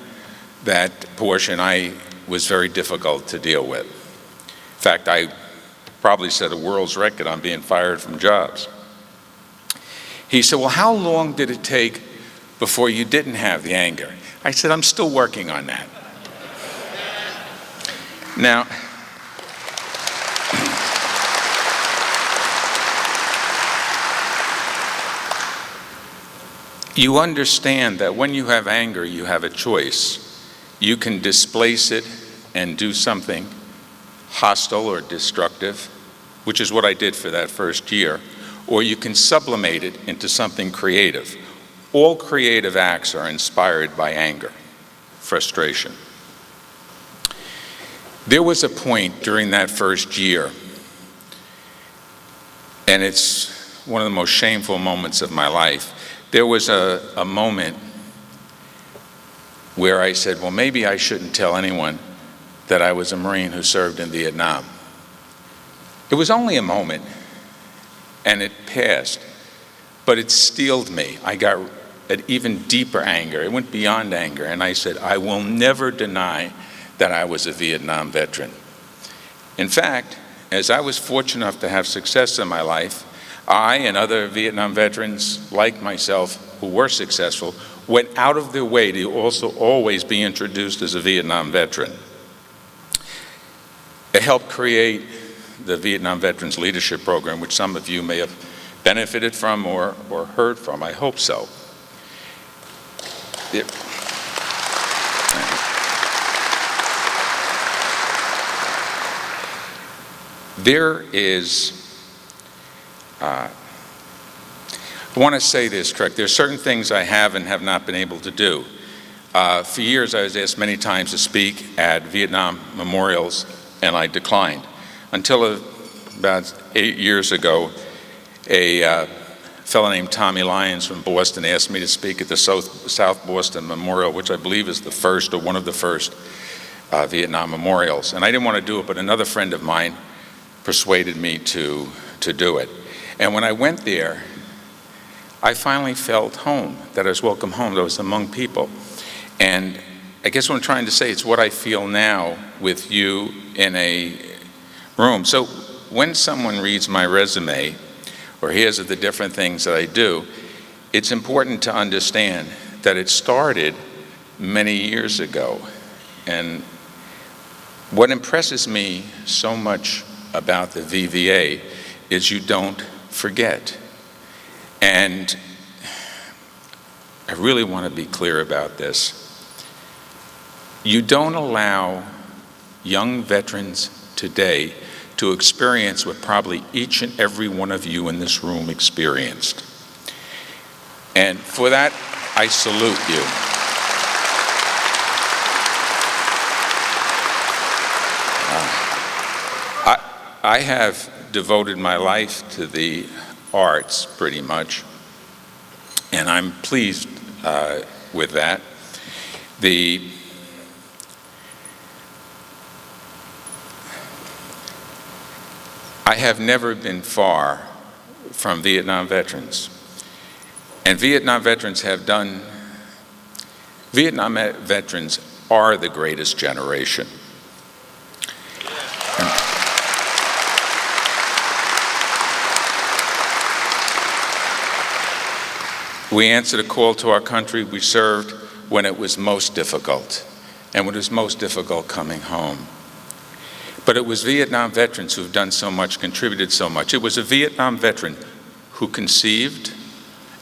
J: portion, I was very difficult to deal with. In fact, I probably set a world's record on being fired from jobs. He said, well, how long did it take before you didn't have the anger? I said, I'm still working on that. Now, you understand that when you have anger, you have a choice. You can displace it and do something hostile or destructive, which is what I did for that first year, or you can sublimate it into something creative. All creative acts are inspired by anger, frustration. There was a point during that first year, and it's one of the most shameful moments of my life. There was a moment where I said, well, maybe I shouldn't tell anyone that I was a Marine who served in Vietnam. It was only a moment, and it passed, but it steeled me. I got an even deeper anger. It went beyond anger, and I said, I will never deny that I was a Vietnam veteran. In fact, as I was fortunate enough to have success in my life, I and other Vietnam veterans like myself who were successful went out of their way to also always be introduced as a Vietnam veteran. It helped create the Vietnam Veterans Leadership Program, which some of you may have benefited from or heard from. I hope so. There is, I want to say this correct, there are certain things I have and have not been able to do. For years I was asked many times to speak at Vietnam memorials, and I declined. Until about 8 years ago, a fellow named Tommy Lyons from Boston asked me to speak at the South Boston Memorial, which I believe is the first or one of the first Vietnam memorials. And I didn't want to do it, but another friend of mine persuaded me to do it. And when I went there, I finally felt home, that I was welcome home, that I was among people. And I guess what I'm trying to say, it's what I feel now with you in a room. So when someone reads my resume or hears of the different things that I do, it's important to understand that it started many years ago. And what impresses me so much about the VVA is you don't forget. And I really want to be clear about this. You don't allow young veterans today to experience what probably each and every one of you in this room experienced. And for that, I salute you. I have devoted my life to the arts pretty much, and I'm pleased with that. I have never been far from Vietnam veterans, and Vietnam veterans are the greatest generation. We answered a call to our country. We served when it was most difficult, and when it was most difficult coming home. But it was Vietnam veterans who've done so much, contributed so much. It was a Vietnam veteran who conceived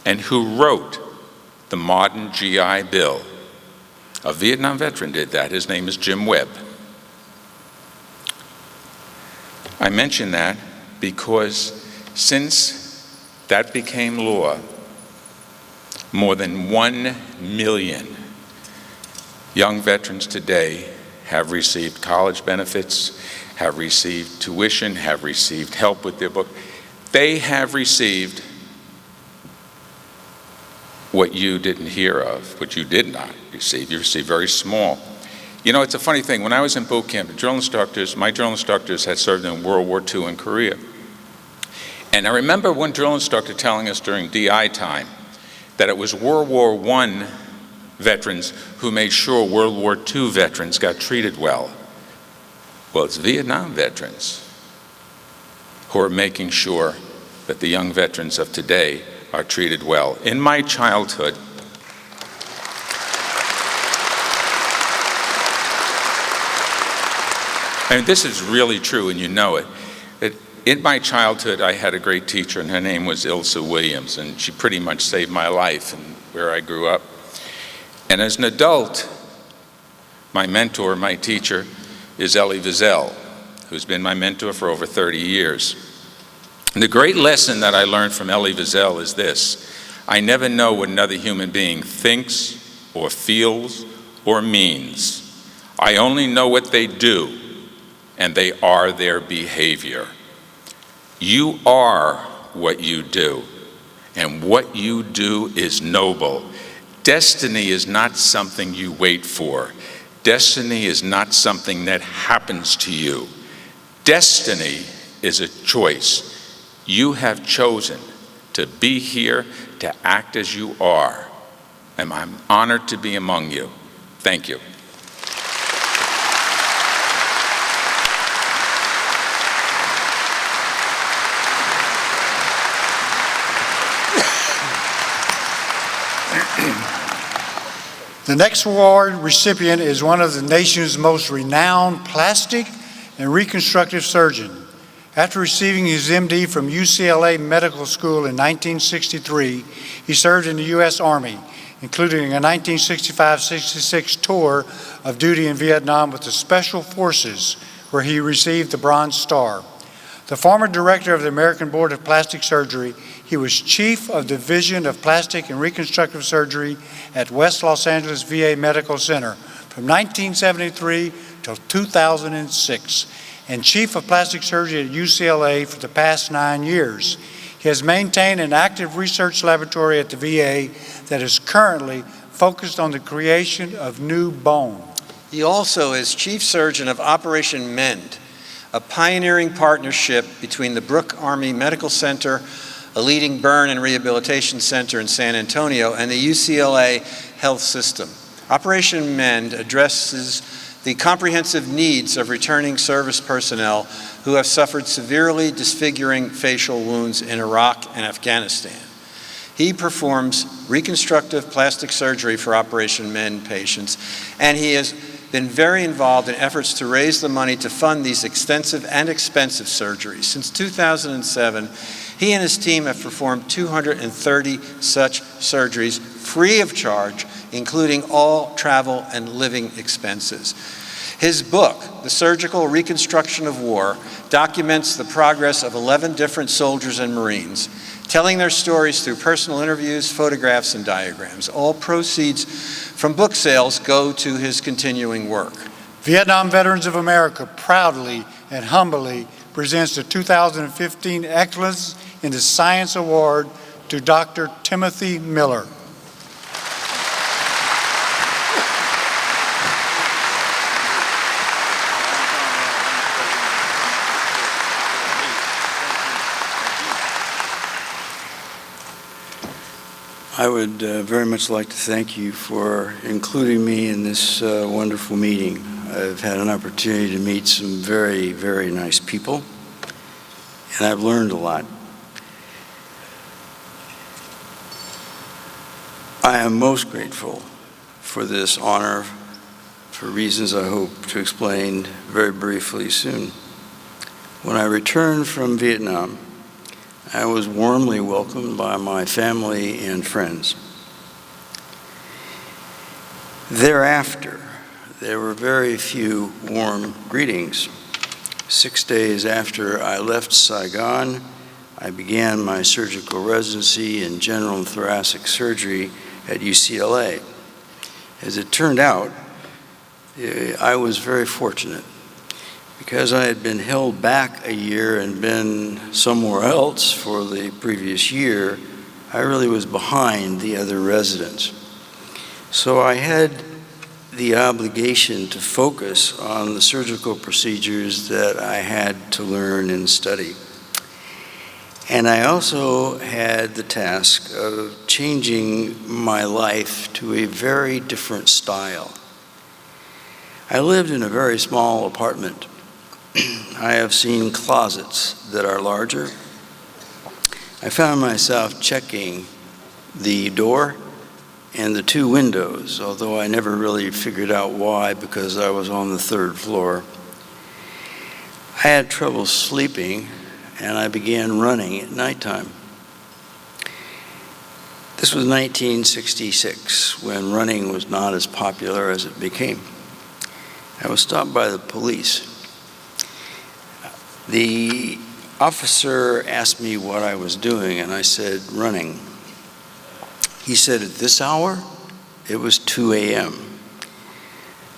J: and who wrote the modern GI Bill. A Vietnam veteran did that. His name is Jim Webb. I mention that because since that became law, more than 1 million young veterans today have received college benefits, have received tuition, have received help with their book. They have received what you didn't hear of, what you did not receive. You received very small. You know, it's a funny thing. When I was in boot camp, my drill instructors had served in World War II in Korea. And I remember one drill instructor telling us during DI time that it was World War I veterans who made sure World War II veterans got treated well. Well, it's Vietnam veterans who are making sure that the young veterans of today are treated well. In my childhood, and this is really true, and you know it, that in my childhood I had a great teacher, and her name was Ilsa Williams, and she pretty much saved my life and where I grew up. And as an adult, my mentor, my teacher, is Elie Wiesel, who's been my mentor for over 30 years. And the great lesson that I learned from Elie Wiesel is this: I never know what another human being thinks or feels or means. I only know what they do, and they are their behavior. You are what you do, and what you do is noble. Destiny is not something you wait for. Destiny is not something that happens to you. Destiny is a choice. You have chosen to be here, to act as you are, and I'm honored to be among you. Thank you.
B: The next award recipient is one of the nation's most renowned plastic and reconstructive surgeons. After receiving his MD from UCLA Medical School in 1963, he served in the U.S. Army, including a 1965-66 tour of duty in Vietnam with the Special Forces, where he received the Bronze Star. The former director of the American Board of Plastic Surgery, he was chief of Division of Plastic and Reconstructive Surgery at West Los Angeles VA Medical Center from 1973 till 2006, and chief of plastic surgery at UCLA for the past 9 years. He has maintained an active research laboratory at the VA that is currently focused on the creation of new bone.
C: He also is chief surgeon of Operation Mend, a pioneering partnership between the Brooke Army Medical Center, a leading burn and rehabilitation center in San Antonio, and the UCLA Health System. Operation Mend addresses the comprehensive needs of returning service personnel who have suffered severely disfiguring facial wounds in Iraq and Afghanistan. He performs reconstructive plastic surgery for Operation Mend patients, and he has been very involved in efforts to raise the money to fund these extensive and expensive surgeries. Since 2007, he and his team have performed 230 such surgeries free of charge, including all travel and living expenses. His book, The Surgical Reconstruction of War, documents the progress of 11 different soldiers and Marines, telling their stories through personal interviews, photographs, and diagrams. All proceeds from book sales go to his continuing work.
B: Vietnam Veterans of America proudly and humbly presents the 2015 Excellence in the Science Award to Dr. Timothy Miller.
K: I would very much like to thank you for including me in this wonderful meeting. I've had an opportunity to meet some very, very nice people, and I've learned a lot. I am most grateful for this honor for reasons I hope to explain very briefly soon. When I returned from Vietnam, I was warmly welcomed by my family and friends. Thereafter, there were very few warm greetings. 6 days after I left Saigon, I began my surgical residency in general and thoracic surgery at UCLA. As it turned out, I was very fortunate. Because I had been held back a year and been somewhere else for the previous year, I really was behind the other residents. So I had the obligation to focus on the surgical procedures that I had to learn and study. And I also had the task of changing my life to a very different style. I lived in a very small apartment. I have seen closets that are larger. I found myself checking the door and the two windows, although I never really figured out why, because I was on the third floor. I had trouble sleeping, and I began running at nighttime. This was 1966, when running was not as popular as it became. I was stopped by the police. The officer asked me what I was doing, and I said, running. He said, at this hour? It was 2 a.m.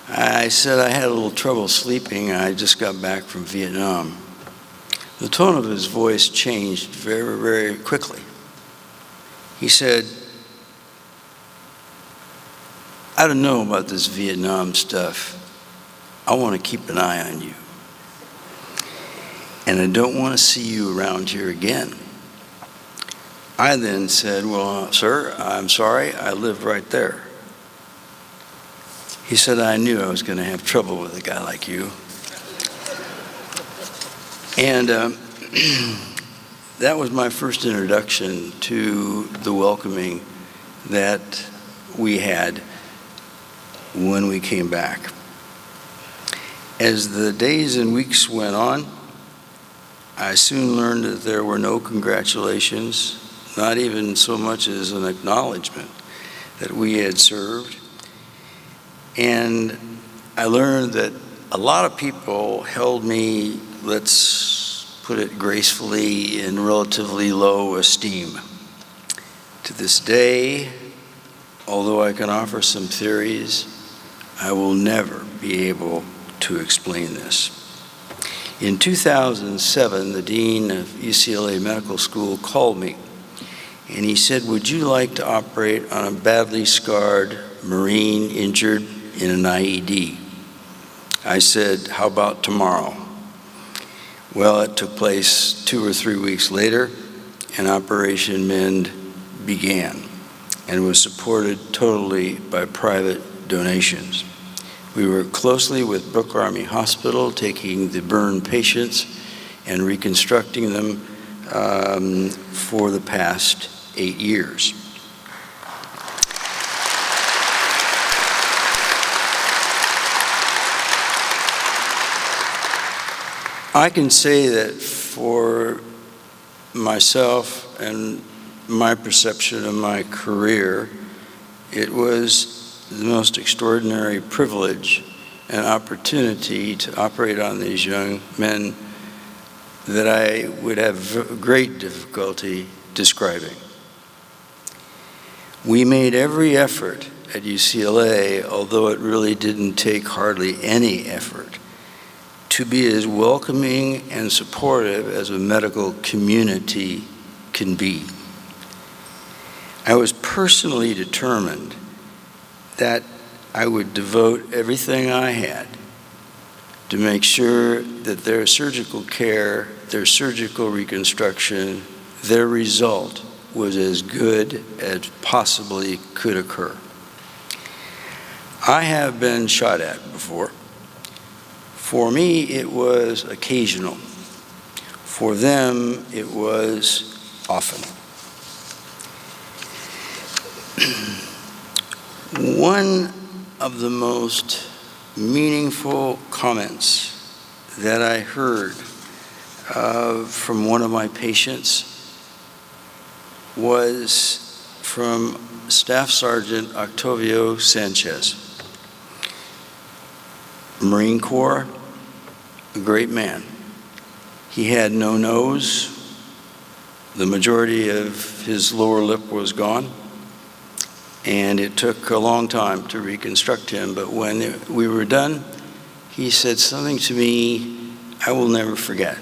K: I said I had a little trouble sleeping. I just got back from Vietnam. The tone of his voice changed very, very quickly. He said, I don't know about this Vietnam stuff. I want to keep an eye on you. And I don't want to see you around here again. I then said, well, sir, I'm sorry, I live right there. He said, I knew I was going to have trouble with a guy like you. And that was my first introduction to the welcoming that we had when we came back. As the days and weeks went on, I soon learned that there were no congratulations, not even so much as an acknowledgement that we had served. And I learned that a lot of people held me, let's put it gracefully, in relatively low esteem. To this day, although I can offer some theories, I will never be able to explain this. In 2007, the dean of UCLA Medical School called me, and he said, would you like to operate on a badly scarred Marine injured in an IED? I said, how about tomorrow? Well, it took place 2 or 3 weeks later, and Operation Mend began and was supported totally by private donations. We worked closely with Brooke Army Hospital, taking the burned patients and reconstructing them for the past 8 years. I can say that for myself and my perception of my career, it was the most extraordinary privilege and opportunity to operate on these young men that I would have great difficulty describing. We made every effort at UCLA, although it really didn't take hardly any effort, to be as welcoming and supportive as a medical community can be. I was personally determined that I would devote everything I had to make sure that their surgical care, their surgical reconstruction, their result was as good as possibly could occur. I have been shot at before. For me, it was occasional. For them, it was often. One of the most meaningful comments that I heard from one of my patients was from Staff Sergeant Octavio Sanchez, Marine Corps, a great man. He had no nose. The majority of his lower lip was gone. And it took a long time to reconstruct him, but when we were done, he said something to me I will never forget.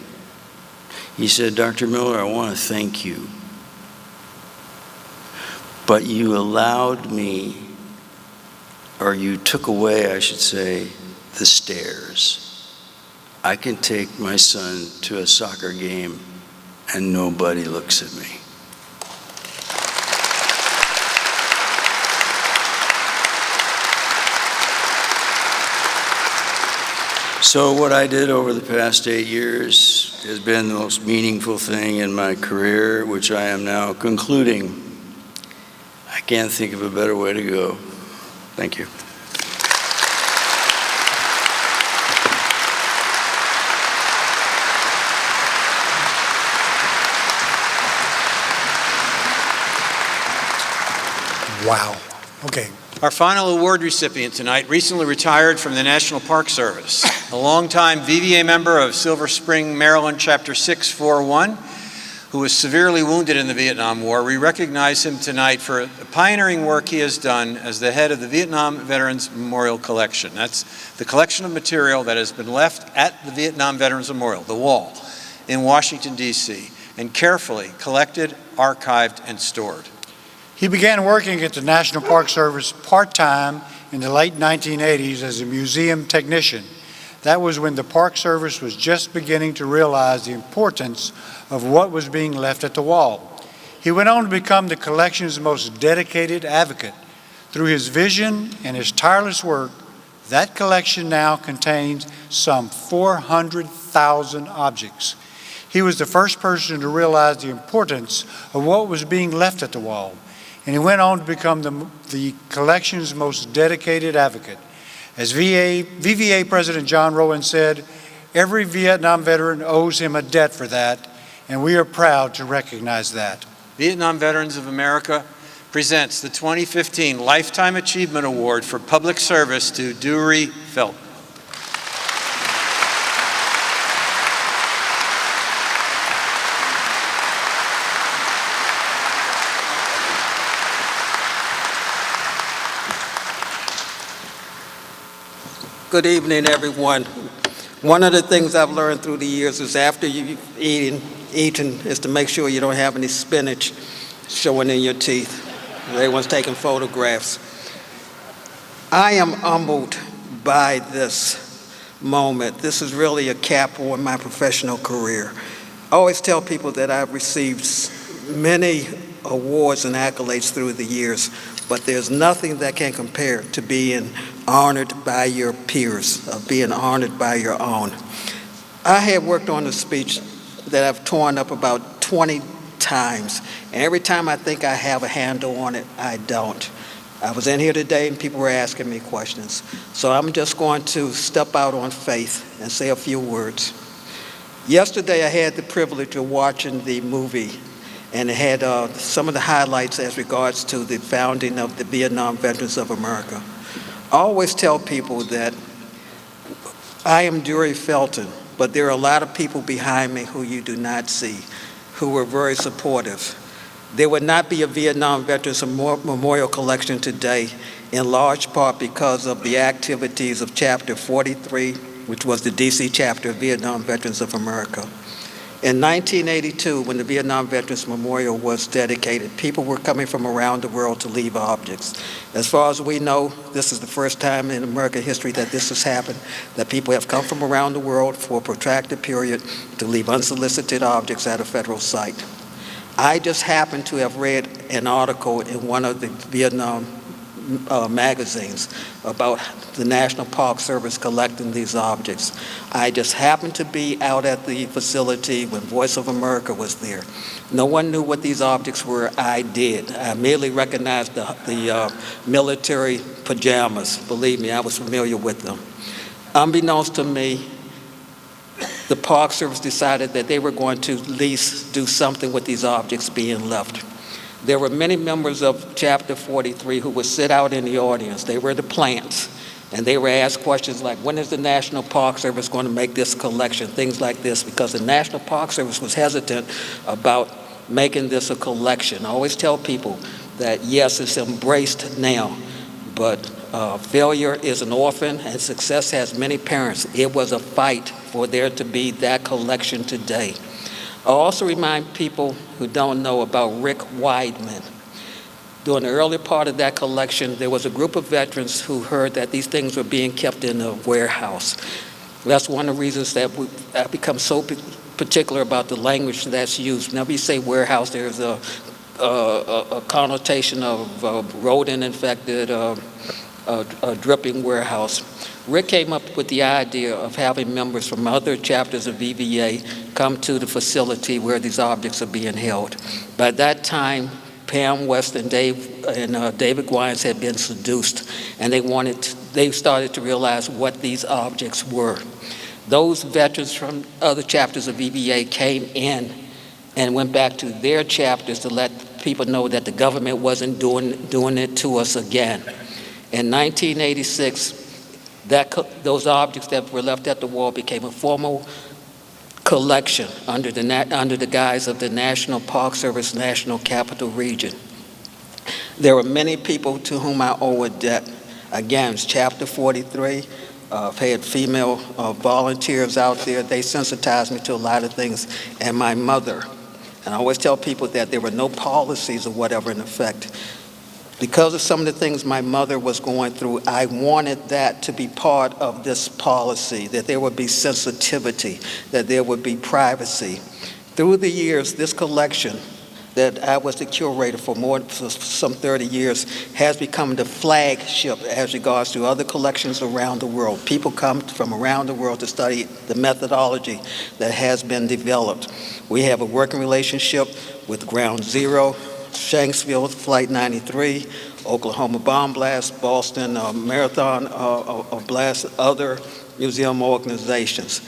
K: He said, Dr. Miller, I want to thank you, but you allowed me or you took away, I should say, the stares. I can take my son to a soccer game and nobody looks at me. So what I did over the past 8 years has been the most meaningful thing in my career, which I am now concluding. I can't think of a better way to go. Thank you.
B: Wow. Okay.
C: Our final award recipient tonight recently retired from the National Park Service, a longtime VVA member of Silver Spring, Maryland, Chapter 641, who was severely wounded in the Vietnam War. We recognize him tonight for the pioneering work he has done as the head of the Vietnam Veterans Memorial Collection. That's the collection of material that has been left at the Vietnam Veterans Memorial, the wall, in Washington, D.C., and carefully collected, archived, and stored.
B: He began working at the National Park Service part-time in the late 1980s as a museum technician. That was when the Park Service was just beginning to realize the importance of what was being left at the wall. He went on to become the collection's most dedicated advocate. Through his vision and his tireless work, that collection now contains some 400,000 objects. He was the first person to realize the importance of what was being left at the wall. And he went on to become the collection's most dedicated advocate. As VVA President John Rowan said, every Vietnam veteran owes him a debt for that, and we are proud to recognize that.
C: Vietnam Veterans of America presents the 2015 Lifetime Achievement Award for Public Service to Duery Felton.
L: Good evening, everyone. One of the things I've learned through the years is after you've eaten is to make sure you don't have any spinach showing in your teeth. Everyone's taking photographs. I am humbled by this moment. This is really a cap on my professional career. I always tell people that I've received many awards and accolades through the years, but there's nothing that can compare to being honored by your peers, of being honored by your own. I had worked on a speech that I've torn up about 20 times, and every time I think I have a handle on it, I don't. I was in here today and people were asking me questions, so I'm just going to step out on faith and say a few words. Yesterday I had the privilege of watching the movie, and it had some of the highlights as regards to the founding of the Vietnam Veterans of America. I always tell people that I am Duery Felton, but there are a lot of people behind me who you do not see, who were very supportive. There would not be a Vietnam Veterans Memorial Collection today, in large part because of the activities of Chapter 43, which was the DC chapter of Vietnam Veterans of America. In 1982, when the Vietnam Veterans Memorial was dedicated, people were coming from around the world to leave objects. As far as we know, this is the first time in American history that this has happened, that people have come from around the world for a protracted period to leave unsolicited objects at a federal site. I just happened to have read an article in one of the Vietnam magazines about the National Park Service collecting these objects. I just happened to be out at the facility when Voice of America was there. No one knew what these objects were. I did. I merely recognized the military pajamas. Believe me, I was familiar with them. Unbeknownst to me, the Park Service decided that they were going to at least do something with these objects being left. There were many members of Chapter 43 who would sit out in the audience. They were the plants, and they were asked questions like, when is the National Park Service going to make this collection? Things like this, because the National Park Service was hesitant about making this a collection. I always tell people that, yes, it's embraced now, but failure is an orphan, and success has many parents. It was a fight for there to be that collection today. I also remind people who don't know about Rick Weidman. During the early part of that collection, there was a group of veterans who heard that these things were being kept in a warehouse. That's one of the reasons that I've become so particular about the language that's used. Whenever you say warehouse, there's a connotation of rodent-infected, a dripping warehouse. Rick came up with the idea of having members from other chapters of VVA come to the facility where these objects are being held. By that time, Pam West and David Gwines had been seduced, and they started to realize what these objects were. Those veterans from other chapters of VVA came in and went back to their chapters to let people know that the government wasn't doing it to us again. In 1986, those objects that were left at the wall became a formal collection under the guise of the National Park Service National Capital Region. There were many people to whom I owe a debt. Again, it's Chapter 43. I've had female volunteers out there. They sensitized me to a lot of things. And my mother. And I always tell people that there were no policies or whatever in effect. Because of some of the things my mother was going through, I wanted that to be part of this policy, that there would be sensitivity, that there would be privacy. Through the years, this collection that I was the curator for some 30 years has become the flagship as regards to other collections around the world. People come from around the world to study the methodology that has been developed. We have a working relationship with Ground Zero, Shanksville Flight 93, Oklahoma Bomb Blast, Boston Marathon Blast, other museum organizations.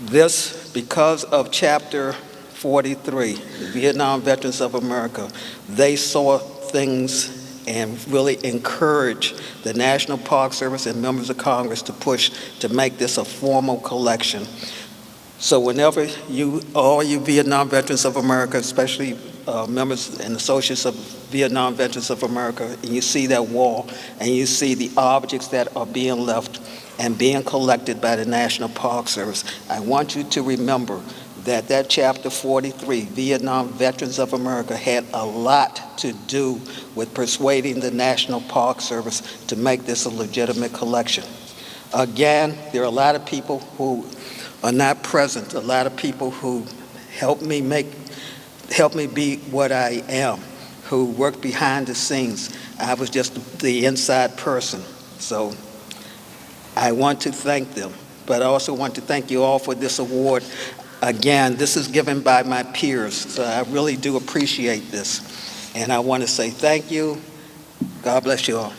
L: This, because of Chapter 43, the Vietnam Veterans of America, they saw things and really encouraged the National Park Service and members of Congress to push to make this a formal collection. So whenever all you Vietnam Veterans of America, especially members and associates of Vietnam Veterans of America, and you see that wall and you see the objects that are being left and being collected by the National Park Service, I want you to remember that Chapter 43, Vietnam Veterans of America, had a lot to do with persuading the National Park Service to make this a legitimate collection. Again, there are a lot of people who are not present, a lot of people who helped me be what I am, who worked behind the scenes. I was just the inside person. So I want to thank them, but I also want to thank you all for this award. Again, this is given by my peers, so I really do appreciate this. And I want to say thank you. God bless you all.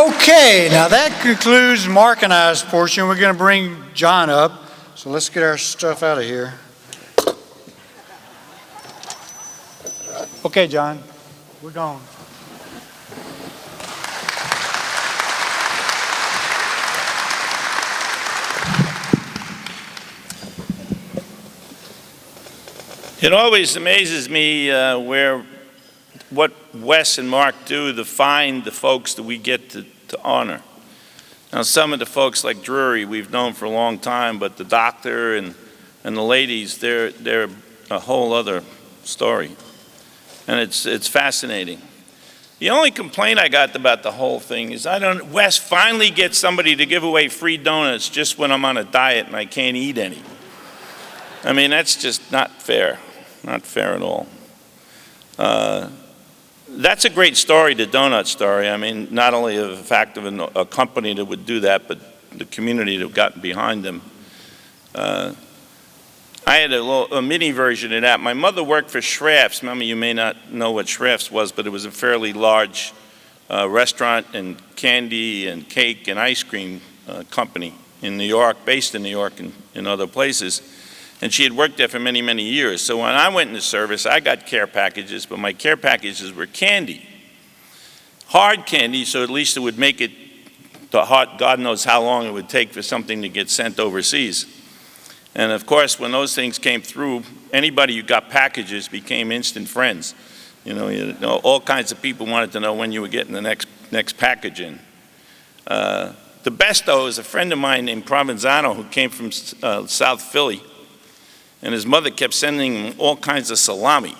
B: Okay, now that concludes Mark and I's portion. We're going to bring John up. So let's get our stuff out of here. Okay, John, we're gone.
D: It always amazes me what Wes and Mark do to find the folks that we get to honor. Now, some of the folks like Duery we've known for a long time, but the doctor and the ladies, they're a whole other story. And it's fascinating. The only complaint I got about the whole thing is Wes finally gets somebody to give away free donuts just when I'm on a diet and I can't eat any. I mean, that's just not fair. Not fair at all. That's a great story, the donut story. I mean, not only the fact of a company that would do that, but the community that got behind them. I had a mini version of that. My mother worked for Schraff's. Some of you may not know what Schraff's was, but it was a fairly large restaurant and candy and cake and ice cream company in New York, based in New York and in other places. And she had worked there for many, many years. So when I went into service, I got care packages, but my care packages were candy. Hard candy, so at least it would make it the hot, God knows how long it would take for something to get sent overseas. And of course, when those things came through, anybody who got packages became instant friends. You know, all kinds of people wanted to know when you were getting the next package in. The best, though, is a friend of mine named Provenzano who came from South Philly, and his mother kept sending him all kinds of salami.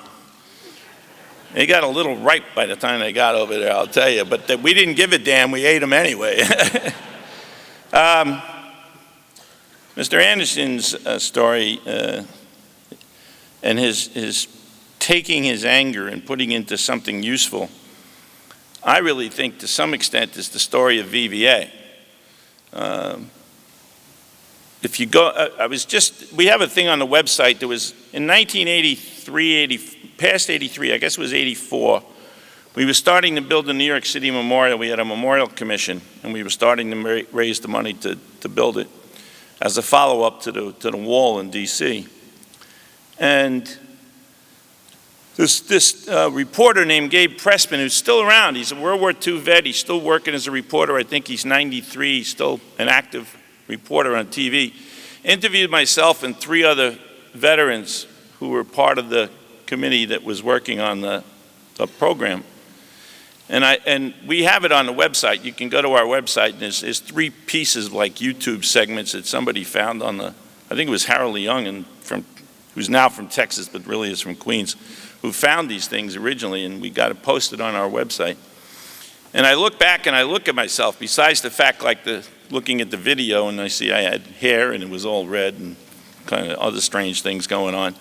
D: They got a little ripe by the time they got over there, I'll tell you, but we didn't give a damn, we ate them anyway. Mr. Anderson's story and his taking his anger and putting into something useful, I really think to some extent is the story of VVA. If you go, we have a thing on the website that was in 1983, past 83, I guess it was 84, we were starting to build the New York City Memorial. We had a memorial commission, and we were starting to raise the money to build it as a follow-up to the wall in D.C. And this reporter named Gabe Pressman, who's still around, he's a World War II vet, he's still working as a reporter, I think he's 93, he's still an active reporter on TV, interviewed myself and 3 other veterans who were part of the committee that was working on the program. And we have it on the website. You can go to our website, and there's 3 pieces like YouTube segments that somebody found on I think it was Harold Young, who's now from Texas, but really is from Queens, who found these things originally, and we got it posted on our website. And I look back and I look at myself, besides the fact looking at the video, and I see I had hair and it was all red and kind of other strange things going on.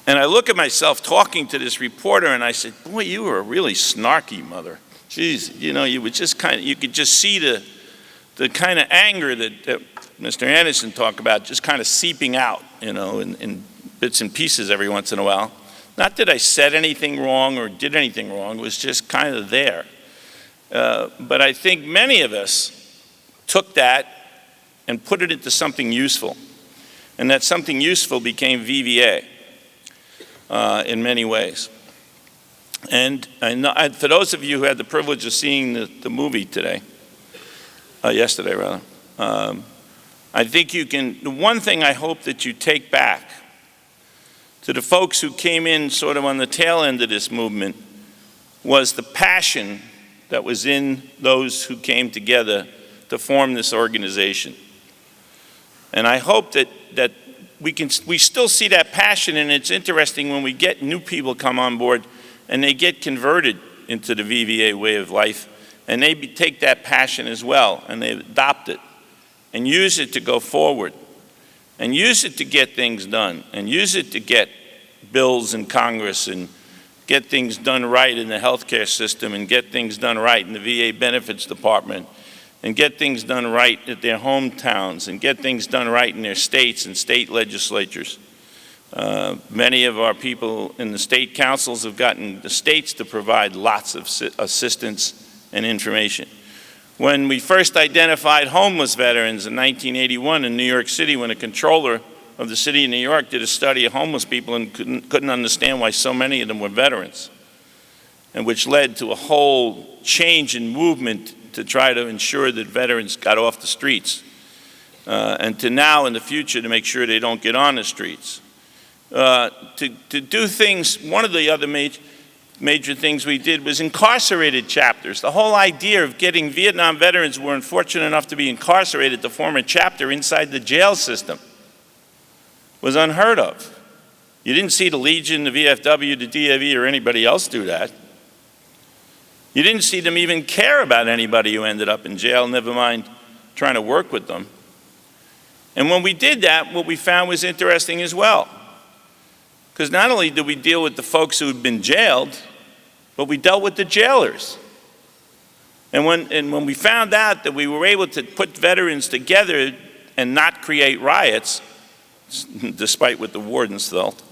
D: And I look at myself talking to this reporter, and I said, boy, you were a really snarky mother. Jeez, you would just you could just see the kind of anger that Mr. Anderson talked about just kind of seeping out, in bits and pieces every once in a while. Not that I said anything wrong or did anything wrong, it was just kind of there. But I think many of us took that and put it into something useful. And that something useful became VVA. In many ways. And for those of you who had the privilege of seeing the movie yesterday rather, I think the one thing I hope that you take back to the folks who came in sort of on the tail end of this movement was the passion that was in those who came together to form this organization. And I hope that we still see that passion, and it's interesting when we get new people come on board and they get converted into the VVA way of life, and they take that passion as well and they adopt it and use it to go forward and use it to get things done and use it to get bills in Congress and get things done right in the healthcare system and get things done right in the VA benefits department and get things done right at their hometowns and get things done right in their states and state legislatures. Many of our people in the state councils have gotten the states to provide lots of assistance and information. When we first identified homeless veterans in 1981 in New York City, when a controller of the city of New York did a study of homeless people and couldn't understand why so many of them were veterans, and which led to a whole change in movement to try to ensure that veterans got off the streets, and to now in the future to make sure they don't get on the streets. To do things, one of the other major things we did was incarcerated chapters. The whole idea of getting Vietnam veterans who were unfortunate enough to be incarcerated to form a chapter inside the jail system was unheard of. You didn't see the Legion, the VFW, the DAV, or anybody else do that. You didn't see them even care about anybody who ended up in jail, never mind trying to work with them. And when we did that, what we found was interesting as well. Because not only did we deal with the folks who had been jailed, but we dealt with the jailers. And when we found out that we were able to put veterans together and not create riots, despite what the wardens felt,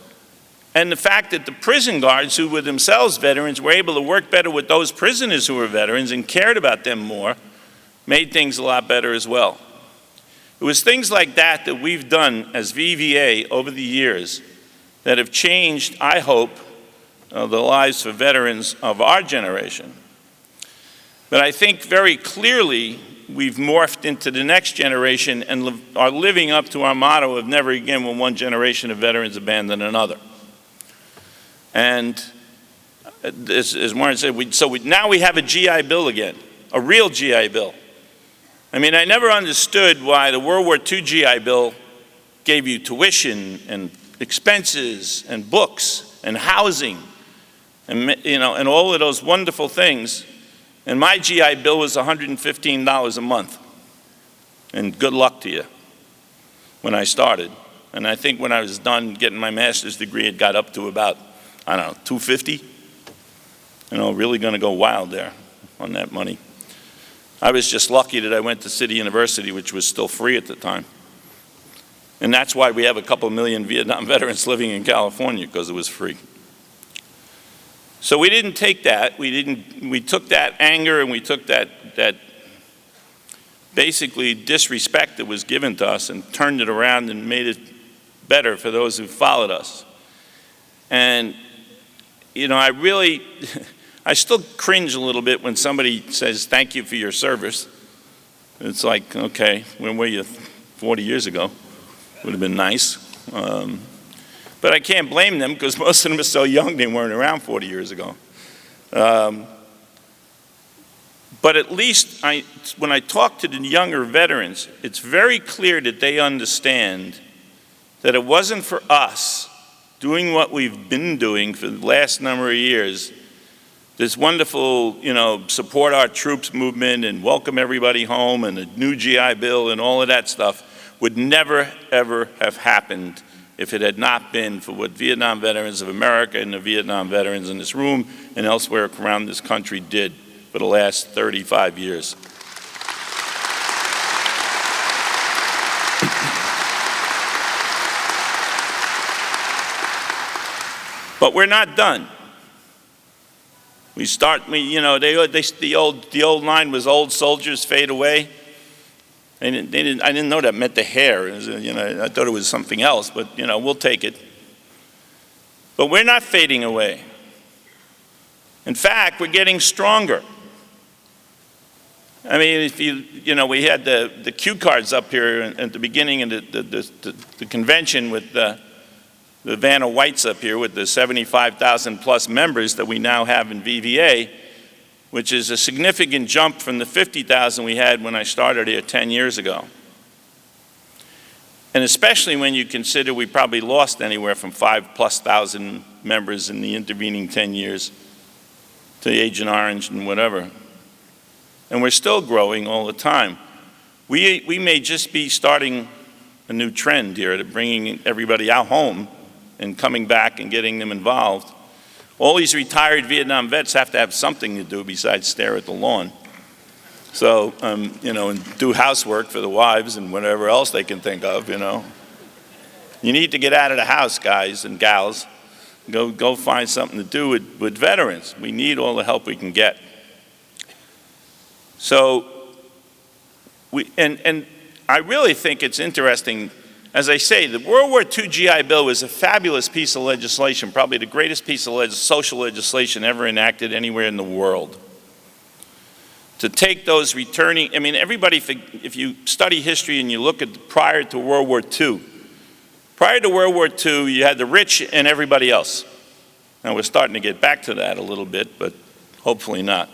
D: and the fact that the prison guards, who were themselves veterans, were able to work better with those prisoners who were veterans and cared about them more, made things a lot better as well. It was things like that that we've done as VVA over the years that have changed, I hope, the lives for veterans of our generation. But I think very clearly we've morphed into the next generation and are living up to our motto of never again will one generation of veterans abandon another. And as Warren said, now we have a GI Bill again, a real GI Bill. I mean, I never understood why the World War II GI Bill gave you tuition and expenses and books and housing and, and all of those wonderful things. And my GI Bill was $115 a month. And good luck to you when I started. And I think when I was done getting my master's degree, it got up to about, I don't know, $250. Really going to go wild there on that money. I was just lucky that I went to City University, which was still free at the time. And that's why we have a couple million Vietnam veterans living in California, because it was free. So we didn't take that. We took that anger and we took that basically disrespect that was given to us and turned it around and made it better for those who followed us. And, I still cringe a little bit when somebody says, thank you for your service. It's like, okay, when were you 40 years ago? Would have been nice. But I can't blame them because most of them are so young they weren't around 40 years ago. But at least when I talk to the younger veterans, it's very clear that they understand that it wasn't for us doing what we've been doing for the last number of years, this wonderful, support our troops movement and welcome everybody home and the new GI Bill and all of that stuff would never, ever have happened if it had not been for what Vietnam Veterans of America and the Vietnam veterans in this room and elsewhere around this country did for the last 35 years. But we're not done. The old line was old soldiers fade away. I didn't know that meant the hair. I thought it was something else, but we'll take it. But we're not fading away. In fact, we're getting stronger. I mean, we had the cue cards up here at the beginning of the convention with the Vanna Whites up here with the 75,000 plus members that we now have in VVA, which is a significant jump from the 50,000 we had when I started here 10 years ago. And especially when you consider we probably lost anywhere from 5,000+ members in the intervening 10 years to Agent Orange and whatever. And we're still growing all the time. We may just be starting a new trend here to bringing everybody out home and coming back and getting them involved. All these retired Vietnam vets have to have something to do besides stare at the lawn. So, and do housework for the wives and whatever else they can think of, You need to get out of the house, guys and gals. Go find something to do with veterans. We need all the help we can get. So, and I really think it's interesting. As I say, the World War II GI Bill was a fabulous piece of legislation, probably the greatest piece of social legislation ever enacted anywhere in the world. To take those returning, everybody, if you study history and you look at prior to World War II, you had the rich and everybody else. Now we're starting to get back to that a little bit, but hopefully not.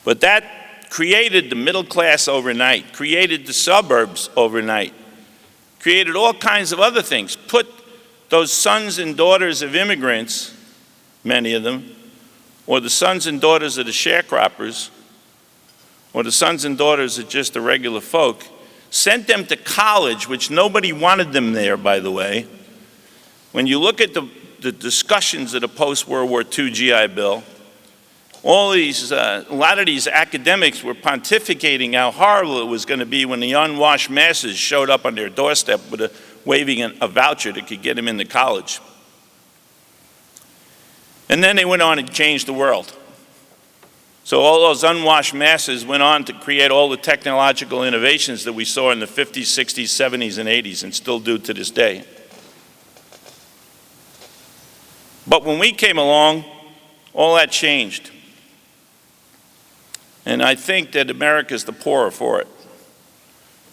D: But that created the middle class overnight, created the suburbs overnight, created all kinds of other things, put those sons and daughters of immigrants, many of them, or the sons and daughters of the sharecroppers, or the sons and daughters of just the regular folk, sent them to college, which nobody wanted them there, by the way. When you look at the discussions of the post-World War II GI Bill, a lot of these academics were pontificating how horrible it was going to be when the unwashed masses showed up on their doorstep with waving a voucher that could get them into college. And then they went on and changed the world. So all those unwashed masses went on to create all the technological innovations that we saw in the 50s, 60s, 70s, and 80s, and still do to this day. But when we came along, all that changed. And I think that America's the poorer for it.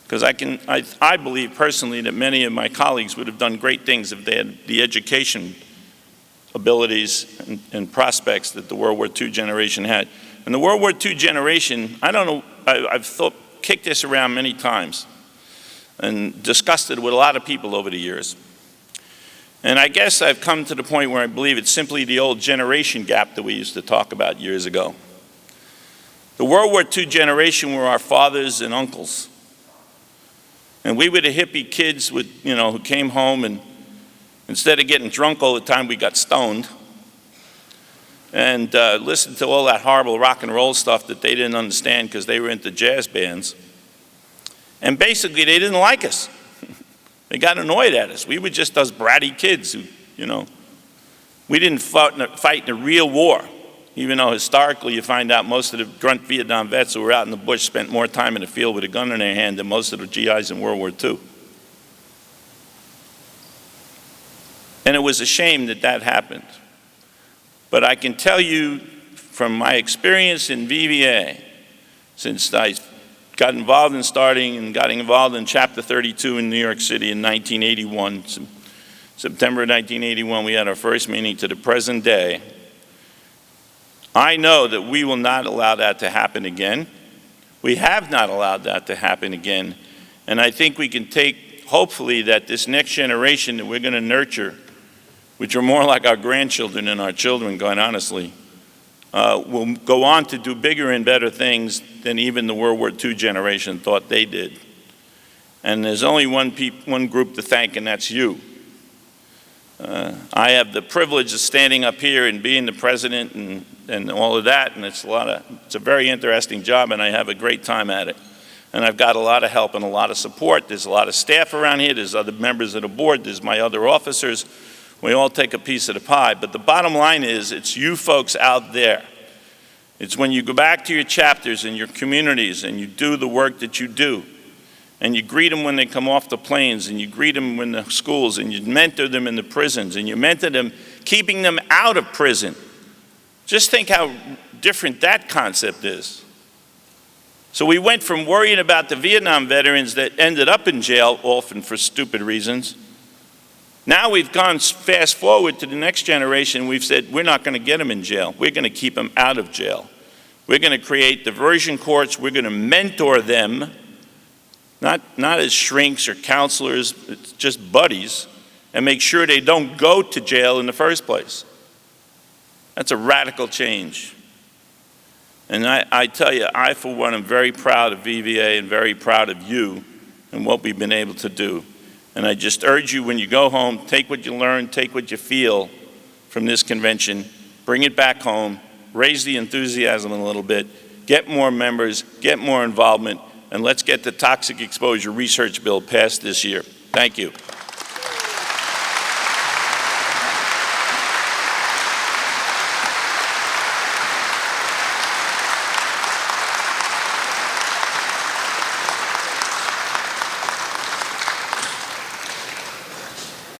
D: Because I believe personally that many of my colleagues would have done great things if they had the education abilities and prospects that the World War II generation had. And the World War II generation, I don't know, I've kicked this around many times and discussed it with a lot of people over the years. And I guess I've come to the point where I believe it's simply the old generation gap that we used to talk about years ago. The World War II generation were our fathers and uncles. And we were the hippie kids with, who came home, and instead of getting drunk all the time, we got stoned and listened to all that horrible rock and roll stuff that they didn't understand because they were into jazz bands. And basically, they didn't like us. They got annoyed at us. We were just those bratty kids who, we didn't fight in a real war, even though historically you find out most of the grunt Vietnam vets who were out in the bush spent more time in the field with a gun in their hand than most of the GIs in World War II. And it was a shame that that happened. But I can tell you from my experience in VVA, since I got involved in Chapter 32 in New York City in 1981, September 1981, we had our first meeting to the present day. I know that we will not allow that to happen again. We have not allowed that to happen again. And I think we can take, hopefully, that this next generation that we're going to nurture, which are more like our grandchildren and our children, quite honestly, will go on to do bigger and better things than even the World War II generation thought they did. And there's only one group to thank, and that's you. I have the privilege of standing up here and being the president and all of that, and it's a very interesting job, and I have a great time at it. And I've got a lot of help and a lot of support. There's a lot of staff around here. There's other members of the board. There's my other officers. We all take a piece of the pie, but the bottom line is it's you folks out there. It's when you go back to your chapters and your communities and you do the work that you do, and you greet them when they come off the planes, and you greet them in the schools, and you mentor them in the prisons, and you mentor them keeping them out of prison. Just think how different that concept is. So we went from worrying about the Vietnam veterans that ended up in jail, often for stupid reasons. Now we've gone fast forward to the next generation. We've said, we're not going to get them in jail. We're going to keep them out of jail. We're going to create diversion courts. We're going to mentor them, not as shrinks or counselors, it's just buddies, and make sure they don't go to jail in the first place. That's a radical change. And I tell you, I, for one, am very proud of VVA and very proud of you and what we've been able to do. And I just urge you, when you go home, take what you learn, take what you feel from this convention, bring it back home, raise the enthusiasm a little bit, get more members, get more involvement, and let's get the toxic exposure research bill passed this year. Thank you.